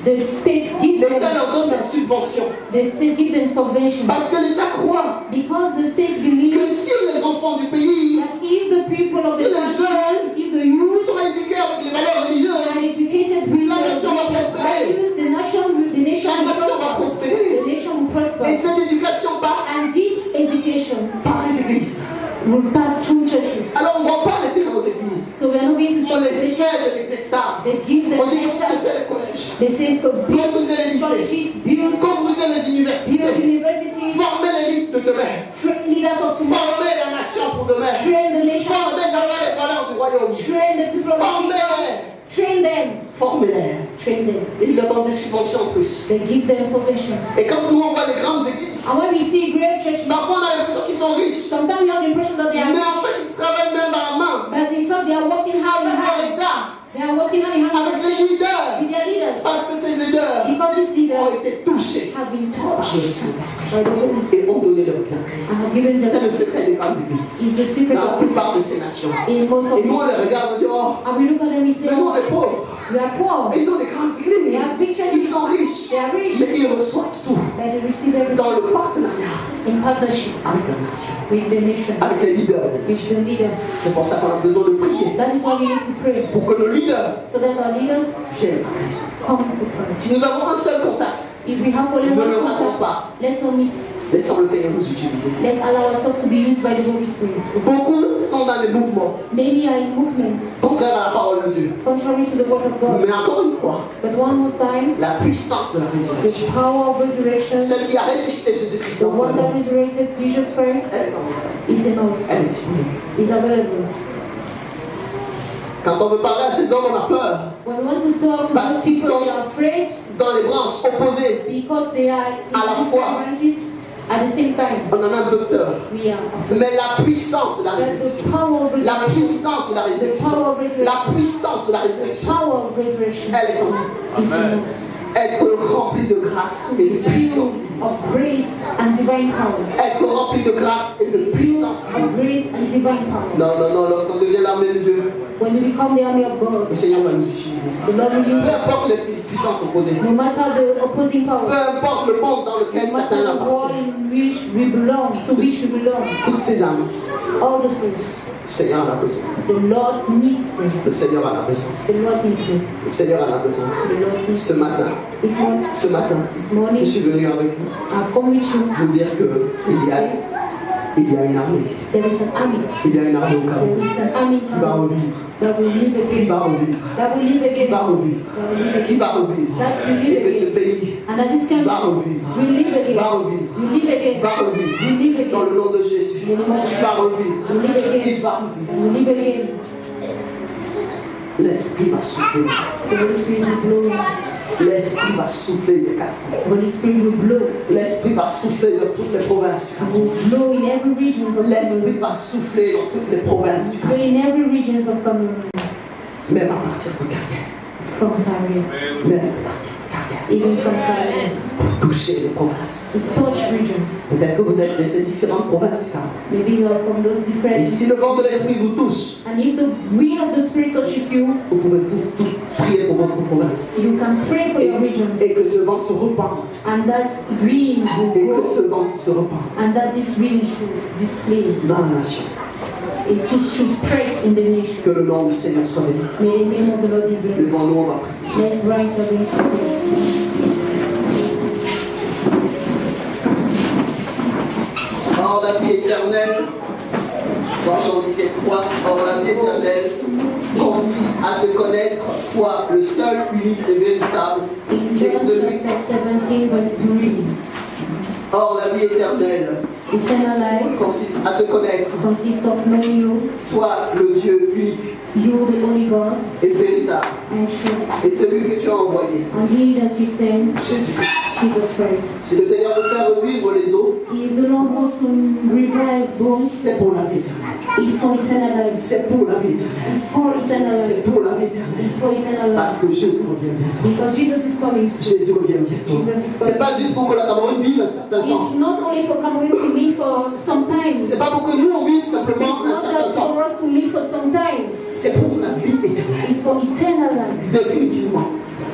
The state give L'État them, leur donne des subventions. the state give them subventions Parce que l'État croit because the state que believes si les enfants du pays that if the people of Si the les country, jeunes if the youth sont éduqués avec les valeurs are religieuses, educated with La the nation va religious prospérer. values, the nation la nation va will prospérer. the nation will Et prosper. cette éducation passe And this education par les églises. will pass through churches. Alors on ne vend pas les terrains aux églises. So we are not going to On start les cède les hectares. They give them On dit hectares. construisez les collèges, They say build construisez les lycées, colleges, build construisez les build universités, universities, formez l'élite de demain, train leaders of tomorrow, formez la nation pour demain, train the nation, formez d'abord les valeurs du royaume, train the people of the kingdom, formez-les, train them, formez-les. train them. Et ils leur donnent des subventions en plus. They give them subventions. Et quand nous on voit les grandes églises, And when we see great churches, parfois on a l'impression qu'ils sont riches. sometimes we have the impression that they are Mais en rich, fait, ils travaillent même dans la main but in fact they are working hand in avec hand. l'État, They are working hand in hand avec les leaders. with their leaders. Parce que ces leaders Because these ont leaders été touchés have been par le touched Saint-Esprit by the Holy Spirit et ont donné leur vie à Christ. and have given C'est le them secret des grandes églises. is the secret Dans la of plupart de ces nations. in most of Et nous on these les regarde et on dit, oh, and we look at them and say, mais nous on oh, est pauvres. we are poor, Et ils ont des grandes they églises. have big Ils churches, sont riches. they are rich, Mais ils reçoivent tout that they receive everything dans le partenariat in partnership avec la nation, with the nation, avec les leaders de la with nation. the leaders. C'est pour ça qu'on a besoin de prier. That is why we need to pray, Pour que nos leaders so that our leaders viennent à Christ. come to Christ. Si nous avons un seul contact, If we have only ne one le ratons contact, pas. let's not miss it. Laissons le Seigneur nous utiliser. Let's allow ourselves to be used by the Holy Spirit. Beaucoup sont dans des mouvements Many are in movements contraires à la parole de Dieu. contrary to the word of God. Mais encore une fois, But one more time, la puissance de la the résurrection, power of resurrection, celle qui a ressuscité Jésus-Christ, the one that resurrected Jesus Christ, elle est en nous. is in us, Elle est disponible. is available. Quand on veut parler à ces hommes, on a peur. When we want to talk to Parce those qu'ils people, sont they are afraid dans les branches opposées. because they are in À la different fois. branches at the same time. On en a un docteur. We are afraid. Mais la puissance de la But résurrection, the power of la resurrection, puissance de la résurrection, la puissance de la résurrection, power of resurrection elle est en nous. is in us. Être rempli de grâce et de puissance. Filled of grace and divine power. Être rempli de grâce et de Filled puissance. of grace and divine power. Non, non, non, lorsqu'on devient l'armée de Dieu, When we become the army of God, le Seigneur va nous utiliser. the Lord will use Peu us. importe les puissances opposées, No matter the opposing peu powers, importe le monde dans lequel no matter Satan the world appartient, in which we belong, to which we belong, toutes ces âmes, all the souls, le Seigneur en a besoin. the Lord needs them. Le Seigneur en a besoin. The Lord needs them. Le Seigneur en a besoin. The Lord needs Ce matin, them. ce matin, This je morning, suis venu avec vous I've come with you. vous dire qu'il y a une armée. There is an army. Il y a une armée au There Cameroun is an army qui va revivre. that will live Qui again. va revivre. That will live Qui again. va revivre. That will live Qui again. va revivre. That will Et live que ce again. pays And that this country va revivre. will live Va again. revivre. Will live again. Va revivre. Will live Dans again. le nom de Jésus. Il va revivre. Will live Il again. va revivre. Will live again. L'Esprit va souffler. The Holy Spirit will blow. L'Esprit va souffler des quatre coins. The Holy Spirit will blow. L'Esprit va souffler dans toutes les provinces du And Cameroun. will blow in every region of L'Esprit Cameroon. va souffler dans toutes les provinces du Blow Cameroun. in every region of Cameroon. Même à partir de Carrière. From Carrier. Même à partir de Carrière. even from Canada, pour toucher les provinces. to touch regions. Peut-être que vous êtes de ces différentes provinces du Cameroun. Maybe you are from those Et different. si le vent de l'esprit vous touche, And if the wind of the Spirit touches you, vous pouvez tous prier pour votre province. you can pray for your regions. Et que ce vent se repente. And that wind Et will que go. ce vent se repente And that this wind should display. dans la nation. It should spread in the nation. Que le nom du Seigneur soit béni. May the name of the Lord be blessed. Devant-nous, on va prier. Let's rise against the Or la vie éternelle, dans Jean 17:3, or la vie éternelle consiste à te connaître, toi, le seul, unique et véritable, In et John celui. chapter 17, verse 3, Or la vie éternelle eternal life consiste à te connaître, consists of knowing you, toi, le Dieu unique you the only God, et véritable, and true, et celui que tu as envoyé, and He that you sent, Jésus-Christ. Jesus Christ. Si le Seigneur veut faire revivre les eaux, If the Lord wants to revive bones, c'est pour la vie éternelle. it's for eternal life. C'est pour la vie éternelle. It's for eternal C'est life. pour la vie éternelle. It's for eternal Parce life. que Jésus revient bientôt. Because Jesus is coming soon. Jésus revient bientôt. C'est pas juste pour que la Cameroun vive un certain temps. It's not only for Cameroon to live for some time. C'est pas pour que nous on vive simplement It's un not certain that temps. for us to live for some time. C'est pour la vie éternelle. It's for eternal life. Définitivement.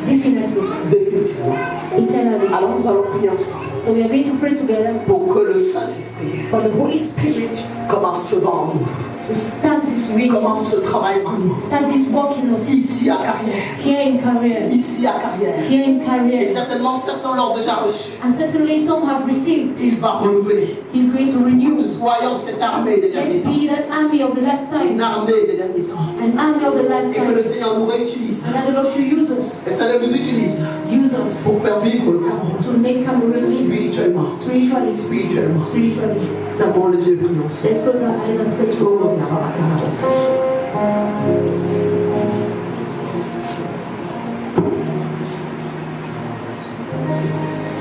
Definitely. Définitivement. Eternally. Alors nous allons prier ensemble So we are going to pray together pour que le Saint-Esprit for the Holy Spirit commence ce vent en nous. to start this reading, Commence ce travail en nous. start this work in us. Ici à Carrière. Here in Korea. Ici à Carrière. Here in Et Korea. certainement certains l'ont déjà reçu. And certainly some have received. Il va renouveler. He's going to renew. Nous soyons cette armée des derniers Let's temps. be that army of the last Une time. armée des derniers temps. An army of the last Et que le time. Seigneur nous réutilise. And that the Lord should use us. Et que le Seigneur nous utilise Use us pour faire vivre le Cameroun to make Cameroon live spirituellement. spiritually. Spirituellement. Spiritually. D'abord les yeux prions. Let's close our eyes and pray to the Lord.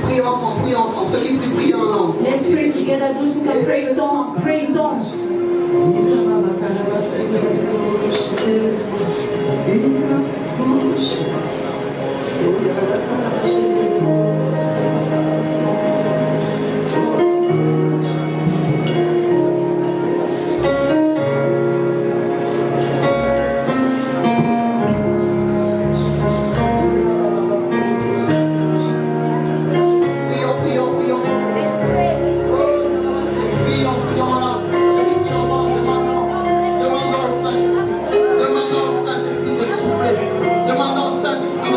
Prions ensemble. Ceux qui prient en langue. Let's pray together. Those who can pray in tongues, pray in tongues. Demandons au Saint-Esprit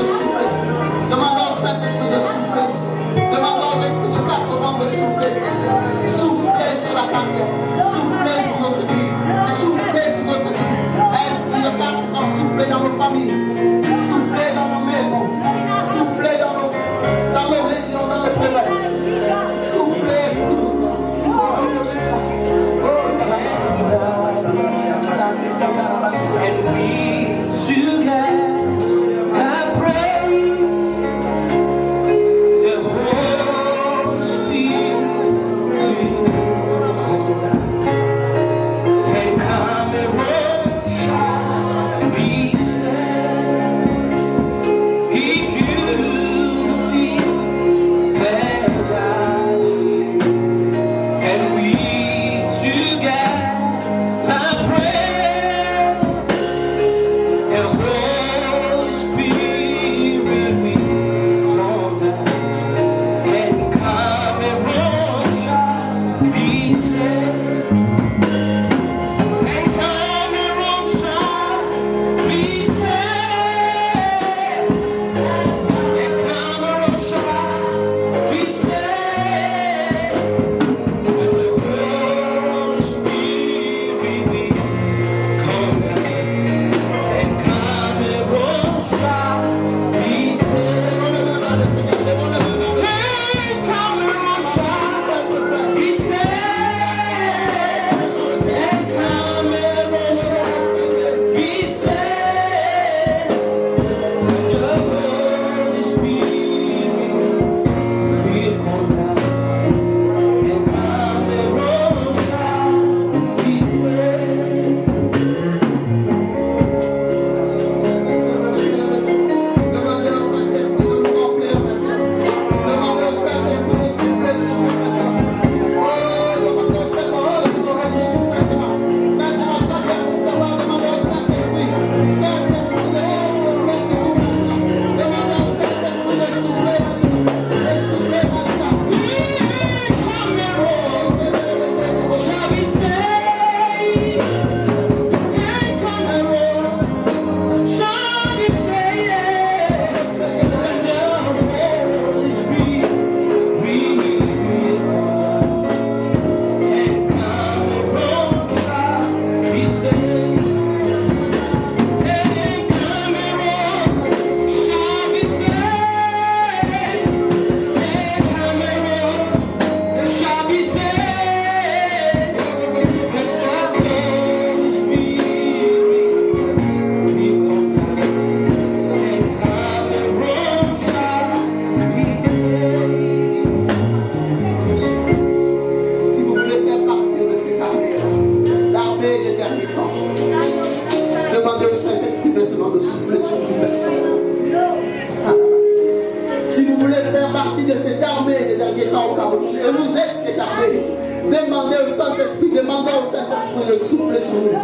partie de cette armée des derniers temps au Cameroun. Et vous êtes cette armée. Demandez au Saint-Esprit, demandez au Saint-Esprit de souffler sur nous.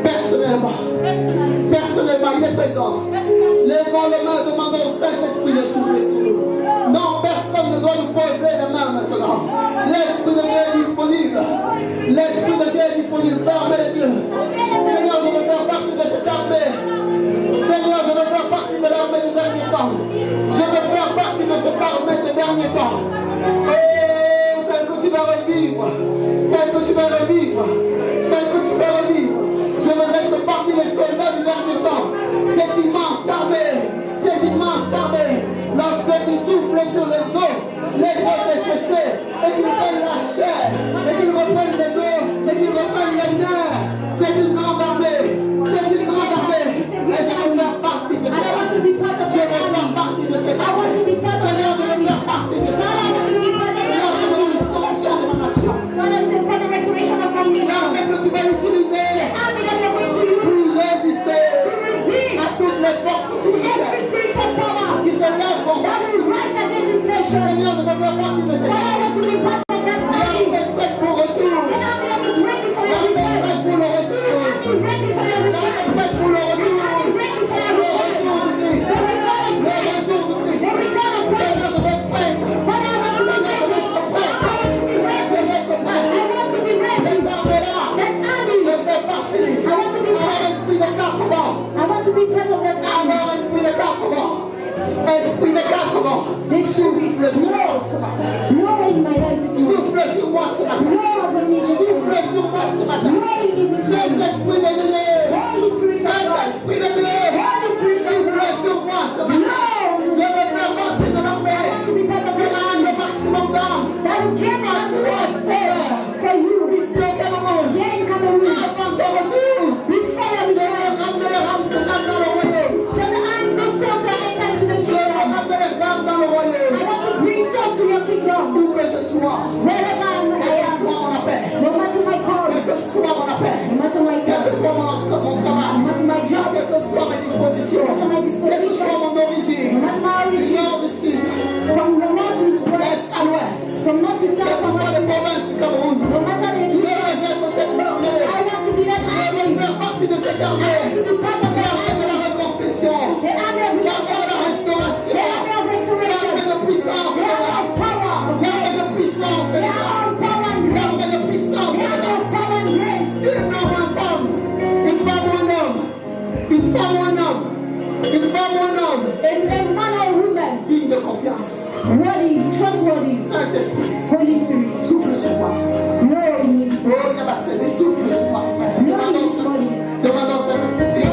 Personnellement, il est présent. Lèvons les mains, demandons au Saint-Esprit de souffler sur nous. Non, personne ne doit nous poser les mains maintenant. L'Esprit de Dieu est disponible. L'Esprit de Dieu est disponible. Fermez les yeux. Seigneur, je veux faire partie de cette armée. Seigneur, je veux faire partie de l'armée des derniers temps. Je veux faire partie de cette armée des derniers temps. Et celle que tu vas revivre. Celle que tu vas revivre. Celle que tu vas revivre. Je veux être parmi les soldats du dernier temps. Cette immense armée. Cette immense armée. Lorsque tu souffles sur les eaux desséchées, et qu'ils prennent la chair, et qu'ils reprennent les os, et qu'ils reprennent les nerfs, c'est une grande armée. C'est une grande armée. Et je veux faire partie de cette armée. Je veux faire partie de cette armée. Seigneur, je veux faire partie de cette armée. Seigneur, je veux une restauration de ma nation. L'armée que tu vas utiliser pour résister à toutes les forces spirituelles qui se lèvent contre nous. Seigneur, je veux faire partie de cette armée. L'armée est prête pour le retour. L'armée est prête pour le retour. L'armée est prête pour le retour. Le retour du Christ. Le retour du Christ. Seigneur, je vais être prête. Seigneur, je vais être prête. Je vais être prête. Cette armée-là, je fais partie. Avoir l'esprit de carquement. Avoir l'esprit de carquement. Esprit de carquement. Souffle sur moi ce matin. Souffle sur moi ce matin. Souffle sur moi ce matin. Saint-Esprit de Dieu. Saint-Esprit de Dieu. Souffle sur moi ce matin. Je veux faire partie de l'armée. Je donne le maximum d'âme. Ici au Cameroun. Avant ton retour. Je veux ramener les rames de âme dans le royaume. Je veux ramener les âmes dans le royaume. Où que je sois. Quel que soit mon appel. Quel que soit mon appel. Quel que soit mon travail. Quelle que soit mes dispositions. Quelle que soit mon origine. Du nord au sud. D'est à l'ouest. Quelles que soient les provinces du Cameroun. Je veux être cette armée. Je veux faire partie de cette armée. L'armée de la reconstruction. L'armée de la restauration. L'armée de puissance et de grâce. L'armée de puissance et de grâce. L'armée de puissance et de grâce. Une femme. Une femme ou un homme. Une femme ou un homme. Une femme ou un homme. Digne de confiance. Saint-Esprit. Souffle sur moi. Oh, Yabassé, souffle sur moi. Demandons Saint-Esprit.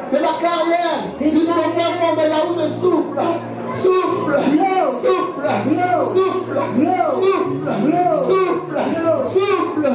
De la carrière jusqu'au fond de là où souffle. Souffle, souffle, souffle, souffle, souffle, souffle.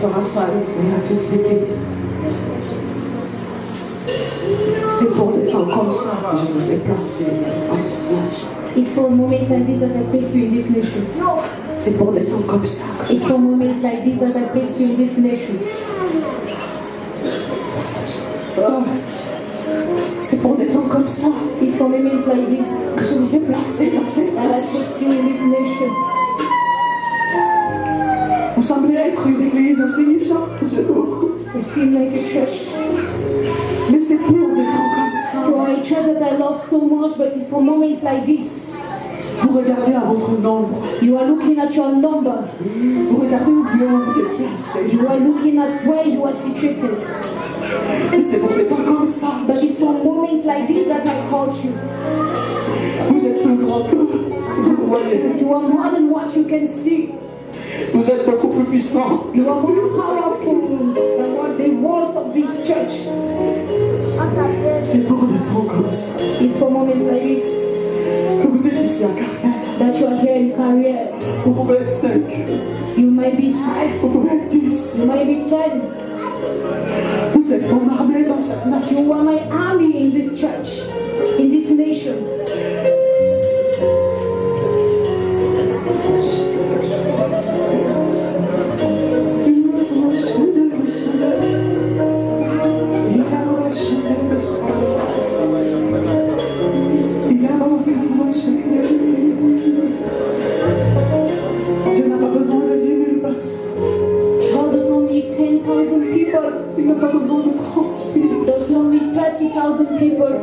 pasteur Hassan et à toute l'église. C'est pour des temps comme ça que je vous ai placé en cette nation. It's for moments like this that I place you in this nation. C'est pour des temps comme ça que je It's for moments like this that I place you in this nation. C'est pour des temps comme ça It's for moments like this que je vous ai placé dans cette that I nation. place you in this nation. Vous semblez être une église insignifiante, je vous. You seem like a church. Mais c'est pour des temps comme ça. You are a church that I love so much, but it's for moments like this. Vous regardez à votre nombre. You are looking at your number. Vous regardez où Dieu vous est placé. You are looking at where you are situated. Mais c'est pour des temps comme ça. But it's for moments like this that I called you. Vous êtes plus grand que ce que vous voyez. You are more than what you can see. Vous êtes beaucoup plus puissant. You are more powerful than what the walls of this church. C'est pour des temps comme ça It's for moments like this que vous êtes ici à Carrière. that you are here in career. Vous pouvez être 5, You might be 5, vous pouvez être 10. you might be 10. Vous êtes mon armée dans cette nation. You are my army in this church, in this nation. Dieu n'a pas besoin de 10 000 personnes. God does not need 10,000 people. Il n'a pas besoin de 30 000. Does not need 30,000 people.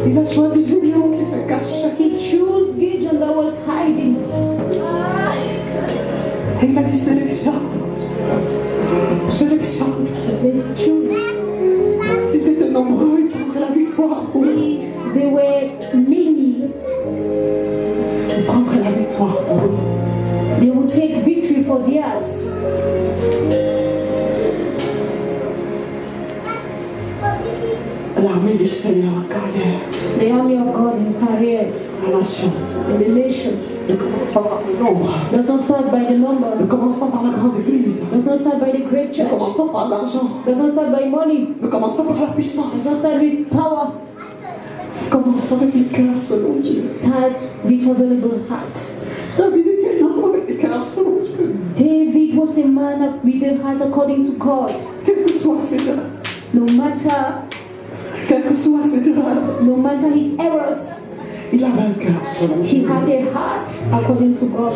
Il a choisi Gédéon qui se cachait. He chose Gideon that was hiding. Et il a dit sélection. Sélection. He said, choose. S'ils étaient nombreux, ils prendraient la victoire. If there were many, Ils prendraient la victoire. they would take victory for theirs. L'armée du Seigneur en carrière. The army of God in career, La nation in the nation, ne commence pas par le nombre. does not start by the Ne number, commence pas par la grande église. does not start by the great Ne church, commence pas par l'argent. does not start by money, Ne commence pas par la does puissance. not start with power. Commence avec les cœurs selon Dieu. Start with available hearts. David était un homme avec les cœurs selon Dieu. David was a man with a heart according to God. Quelles que soient ses erreurs. No matter his errors, il avait un cœur selon he Dieu. had a heart according to God.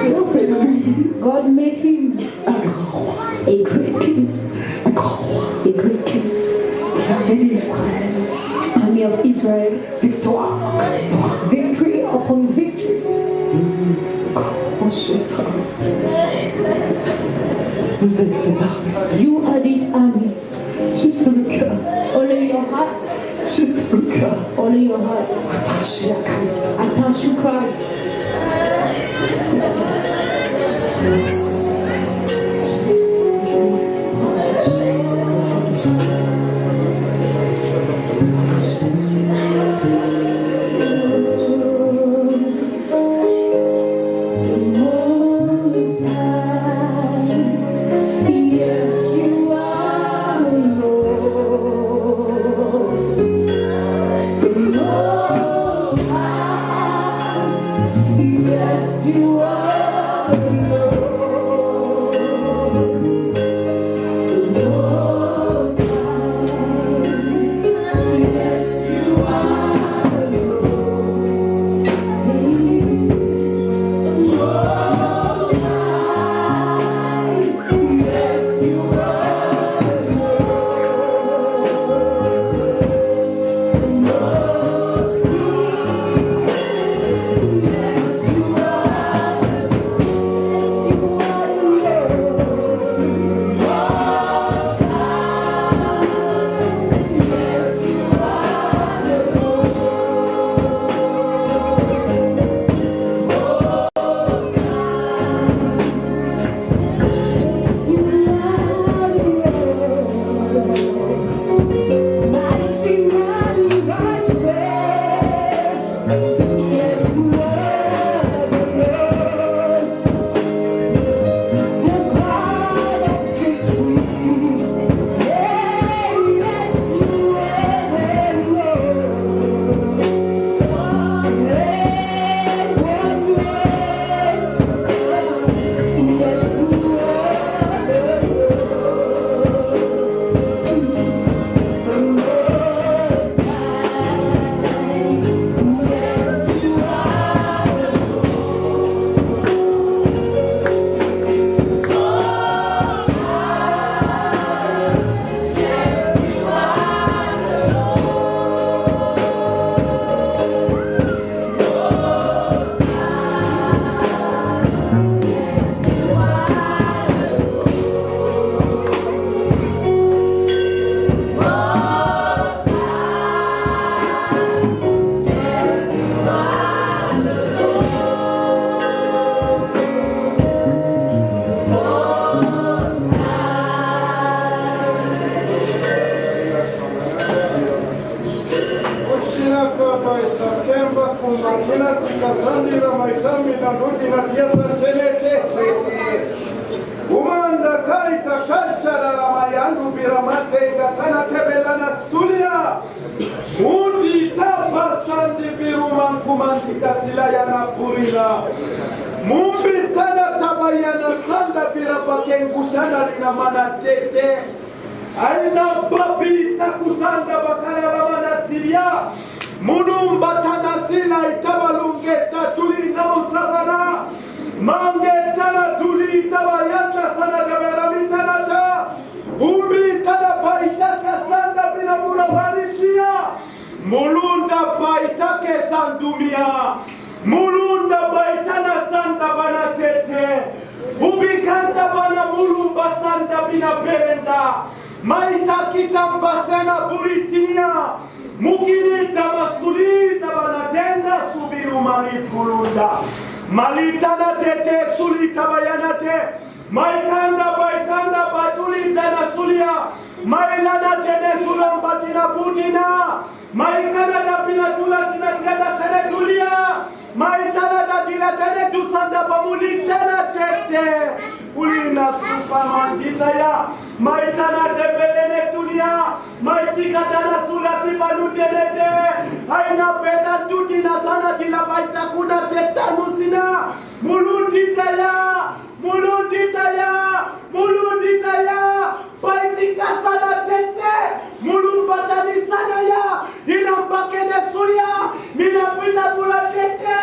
Il a fait de lui God made him un grand roi. a great king, Un grand roi. a great king. Il a béni Israël. Army of Israel, Victoire. Victoire. victory upon victories. Ensuite, vous êtes cette armée. You are this army. Juste le cœur. Only your heart, Juste le cœur. only your heart. Attaché à Christ. Attach to Christ. Most High, yes, you are the Lord. Most High, yes, you are the Lord. Umanda kaita kashara ramayangu biramate gatana tebelana sulia. Muti tapa sandi biruman kumanti kasila yana purila. Mumbi tana tabayana sanda birabakengu shana rina mana tete. Aina babi takusanda bakala ramana tibia. Munumba tana sila itabalungeta tuli na usafara. Mangetana tuli tabayanda sana gaberamita ta. Umbi tana paitaka sanda binamura paritia. Mulunda paitake sandumia. Mulunda baitana sanda bana tete. Ubikanda bana mulumba sanda bina perenda. Maita kitamba sena buritia. Mugini tabasuli tabana tenda subiru mali kulunda. Malitana tete suli tabayanate. Maikanda baikanda batuli dana sulia. Mailana tete sulambatina putina. Maikana da pina tula tina tina sere tulia. Maitana da dila tene dusanda pamuli tena tete. Ulina sufa mandita ya. Maitana de belene tulia. Maitika dana sulati palutenete. Aina peda tutina sana tila baita kuna teta musina. Mulundita ya. Mulundita ya. Mulundita ya. Baitika sana tete. Mulumbatani sana ya. Inambakene sulia. Minapita bula tete.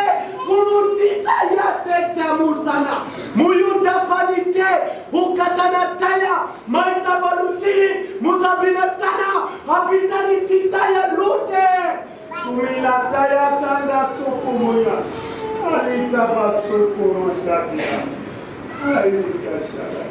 Mulundita ya tete musana. Muyunda fanite. Ukatana taya. Maita balutini. Musabina tana. Habitani titaya lute. Sumila taya tanda sukumuya. Alita basukuru tabia. Alita shala.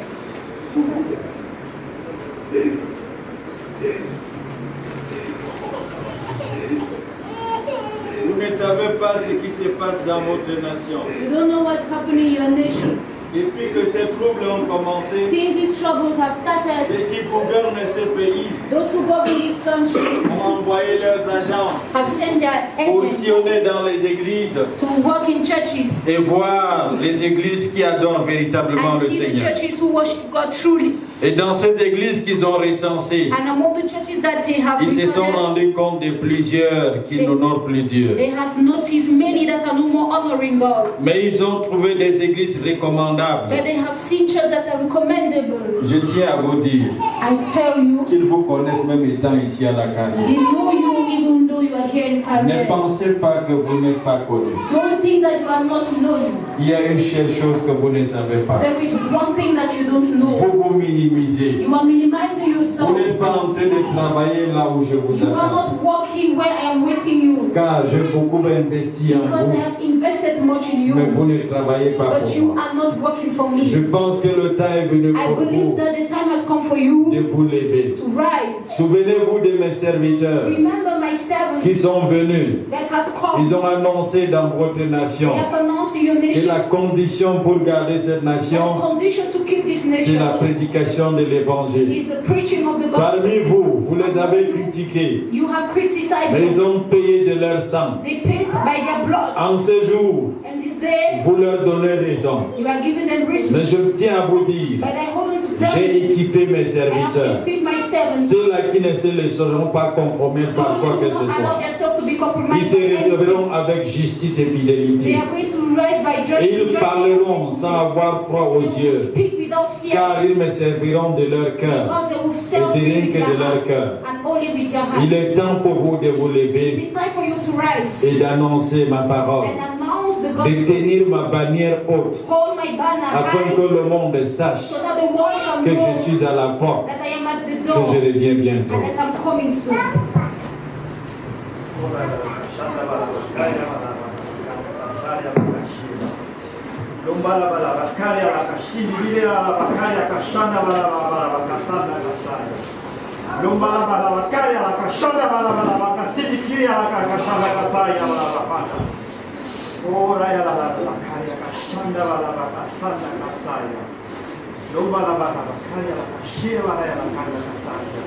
Vous ne savez pas ce qui se passe dans votre nation. You don't know what's happening in your nation. Depuis que ces troubles ont commencé, Since these troubles have started, ceux qui gouvernent ces pays those who govern this country ont envoyé leurs agents have sent their pour agents sillonner dans les églises to work in churches et voir les églises qui adorent véritablement and le see the Seigneur. churches who worship God truly. Et dans ces églises qu'ils ont recensées, And among the churches that they have ils se sont recorded, rendus compte de plusieurs qui n'honorent plus Dieu. they have noticed many that are no more honoring God. Mais ils ont trouvé des églises recommandables. But they have seen churches that are recommendable. Je tiens à vous dire I tell you, qu'ils vous connaissent même étant ici à la carrière. they know you even though you are here in Ne Carmel. pensez pas que vous n'êtes pas connu. Don't think that you are not known. Il y a une seule chose que vous ne savez pas. There is one thing that you don't know. Vous vous minimisez. You are minimizing Vous yourself. n'êtes pas en train de travailler là où je vous You are attends. not walking where I am waiting you. Car j'ai beaucoup investi en Because I vous, have invested much in mais you. vous ne travaillez pas But pour you moi. are not working for Je me. pense que le temps est venu I pour believe vous that the time has come for you de vous lever. to rise. Souvenez-vous de mes serviteurs Remember my qui servants sont venus. that have come. Ils ont annoncé dans votre They nation have announced in your que nation la condition pour garder cette that the nation, condition to keep this c'est la nation prédication de l'évangile. is the preaching of the gospel. Parmi vous, vous les avez critiqués, You have criticized mais ils them. ont payé de leur sang. They paid by their blood. En ce jour, And this day, vous leur donnez raison. you are giving them reason. Mais je tiens à vous dire, But I hold on to them. j'ai équipé mes I have serviteurs. equipped my servants. Ceux-là qui ne se laisseront pas compromettre par Those quoi who que do ce not allow soit. themselves to be Ils compromised. se by anything. relèveront avec justice et They fidélité. are going to rise by Et ils justice. parleront sans avoir froid aux yeux, Speak without fear. car ils me serviront de leur cœur. Because they will serve Et de you rien with que their de leur hearts cœur. and only with your Il hearts. est temps pour vous de vous It lever is time for you to rise et d'annoncer ma parole, and announce the de gospel. tenir ma bannière haute, Hold my banner afin que high le monde sache so that the world shall que know je suis à la porte, that I am at the que door je reviens bientôt. and that I'm coming soon. Lombala bala bakaria la kashindi bila la bakaria kashanda bala bakasanda kasaya. Lombala bala bakaria la kashanda bala bakasindi kiria la kashanda kasaya bala bakata. Ora ya la bakaria kashanda bala bakasanda kasaya. Lombala bala bakaria la kashira bala ya la kasaya.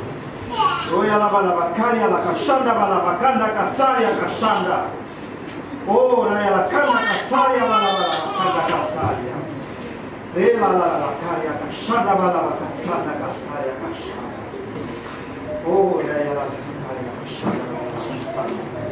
Oya la balabakaya la kashanda balabakanda kasaria kashanda. Oh, raya la kanda kasaria balabakanda kasaria. Rela la karia kashanda balabakanda kasaria kashanda. Oh, raya la karia kashanda balabakanda.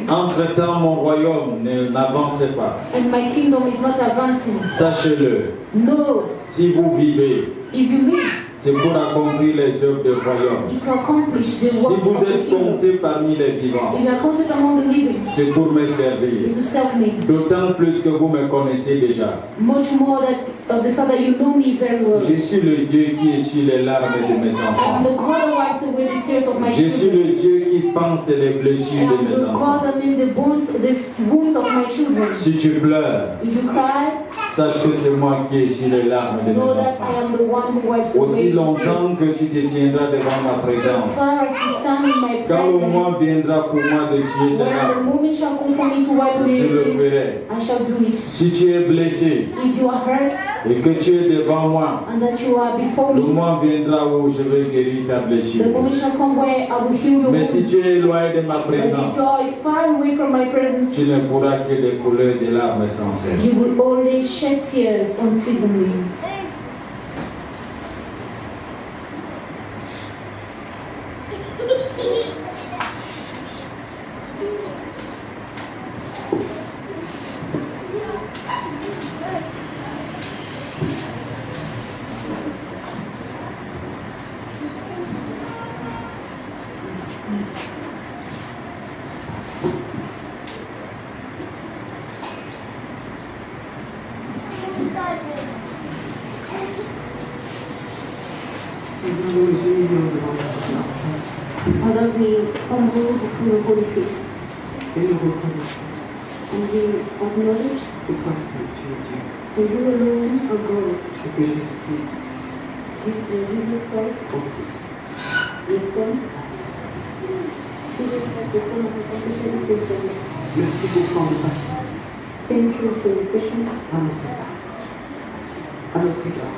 Entre-temps, mon royaume n'avançait pas. And my kingdom is not advancing. Sachez-le, No, si vous vivez, if you live, c'est pour accomplir les œuvres du royaume. it's to accomplish the Si works vous of the êtes kingdom. compté parmi les vivants, If you are counted among the living, c'est pour me servir. it's to serve me. D'autant plus que vous me connaissez déjà. Much more that of the fact that you know me very well. Je suis le Dieu qui essuie les larmes de mes I'm enfants. the God who wipes away the tears of my Je suis children. le Dieu qui pense les blessures And de I'm mes the enfants. God that made the wounds of my children. Si tu pleures, If you cry, sache que c'est moi qui essuie les larmes de mes know that I enfants. am the one who wipes Aussi away the longtemps tears. que tu te tiendras devant ma So présence, far as you stand in my quand le moment presence, viendra pour moi d'essuyer tes when the larmes, moment shall come for me to wipe away je the le tears, ferai. I shall do it. Si tu es blessé If you are hurt et que tu es devant moi, and that you are before le me, moment viendra où je vais guérir ta the blessure. moment shall come where I will heal your Mais si wounds. tu es éloigné de ma But if présence, you are far away from my presence, tu ne pourras que découler des larmes sans cesse. you will only shed tears unceasingly. Seigneur, nous nous humilions devant ta face Father, we humble before your holy face, et nous reconnaissons and we acknowledge que toi seul tu es Dieu that you alone are God, et que Jésus-Christ, Jesus Christ, ton Fils, your Son, Jesus Christ, the Son of the compassionate faithfulness. merci pour tant de patience Thank you for your patience, à notre égard. À notre égard.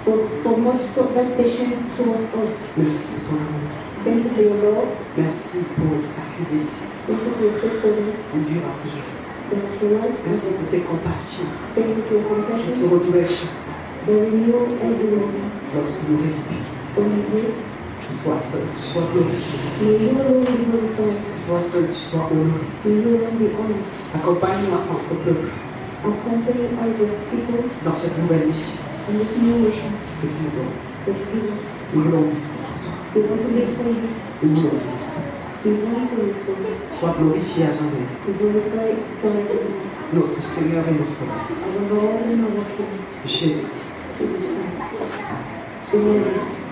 for much for that patience towards us. Merci pour ton amour. Thank you for your love, Merci pour ta fidélité. thank you for your faithfulness, Qui dure à toujours. that you last Merci us. pour tes compassions Thank you for your qui se compassion, renouvellent chaque fois that renew every morning. lorsque nous respirons. When we live, Que toi seul tu sois glorifié. may you alone be glorified, Que toi seul tu sois honoré. may you alone be honored. Accompagne-nous en tant que peuple Accompany us as people dans cette nouvelle mission in this new mission que tu nous donnes. that you give us. Nous voulons vivre pour toi. We want to live for you. Nous voulons vivre pour toi. We want to live for you. Sois glorifié à jamais. We glorify forever Notre Seigneur et notre Roi, our Lord and our King, Jésus-Christ. Jesus Christ. Amen.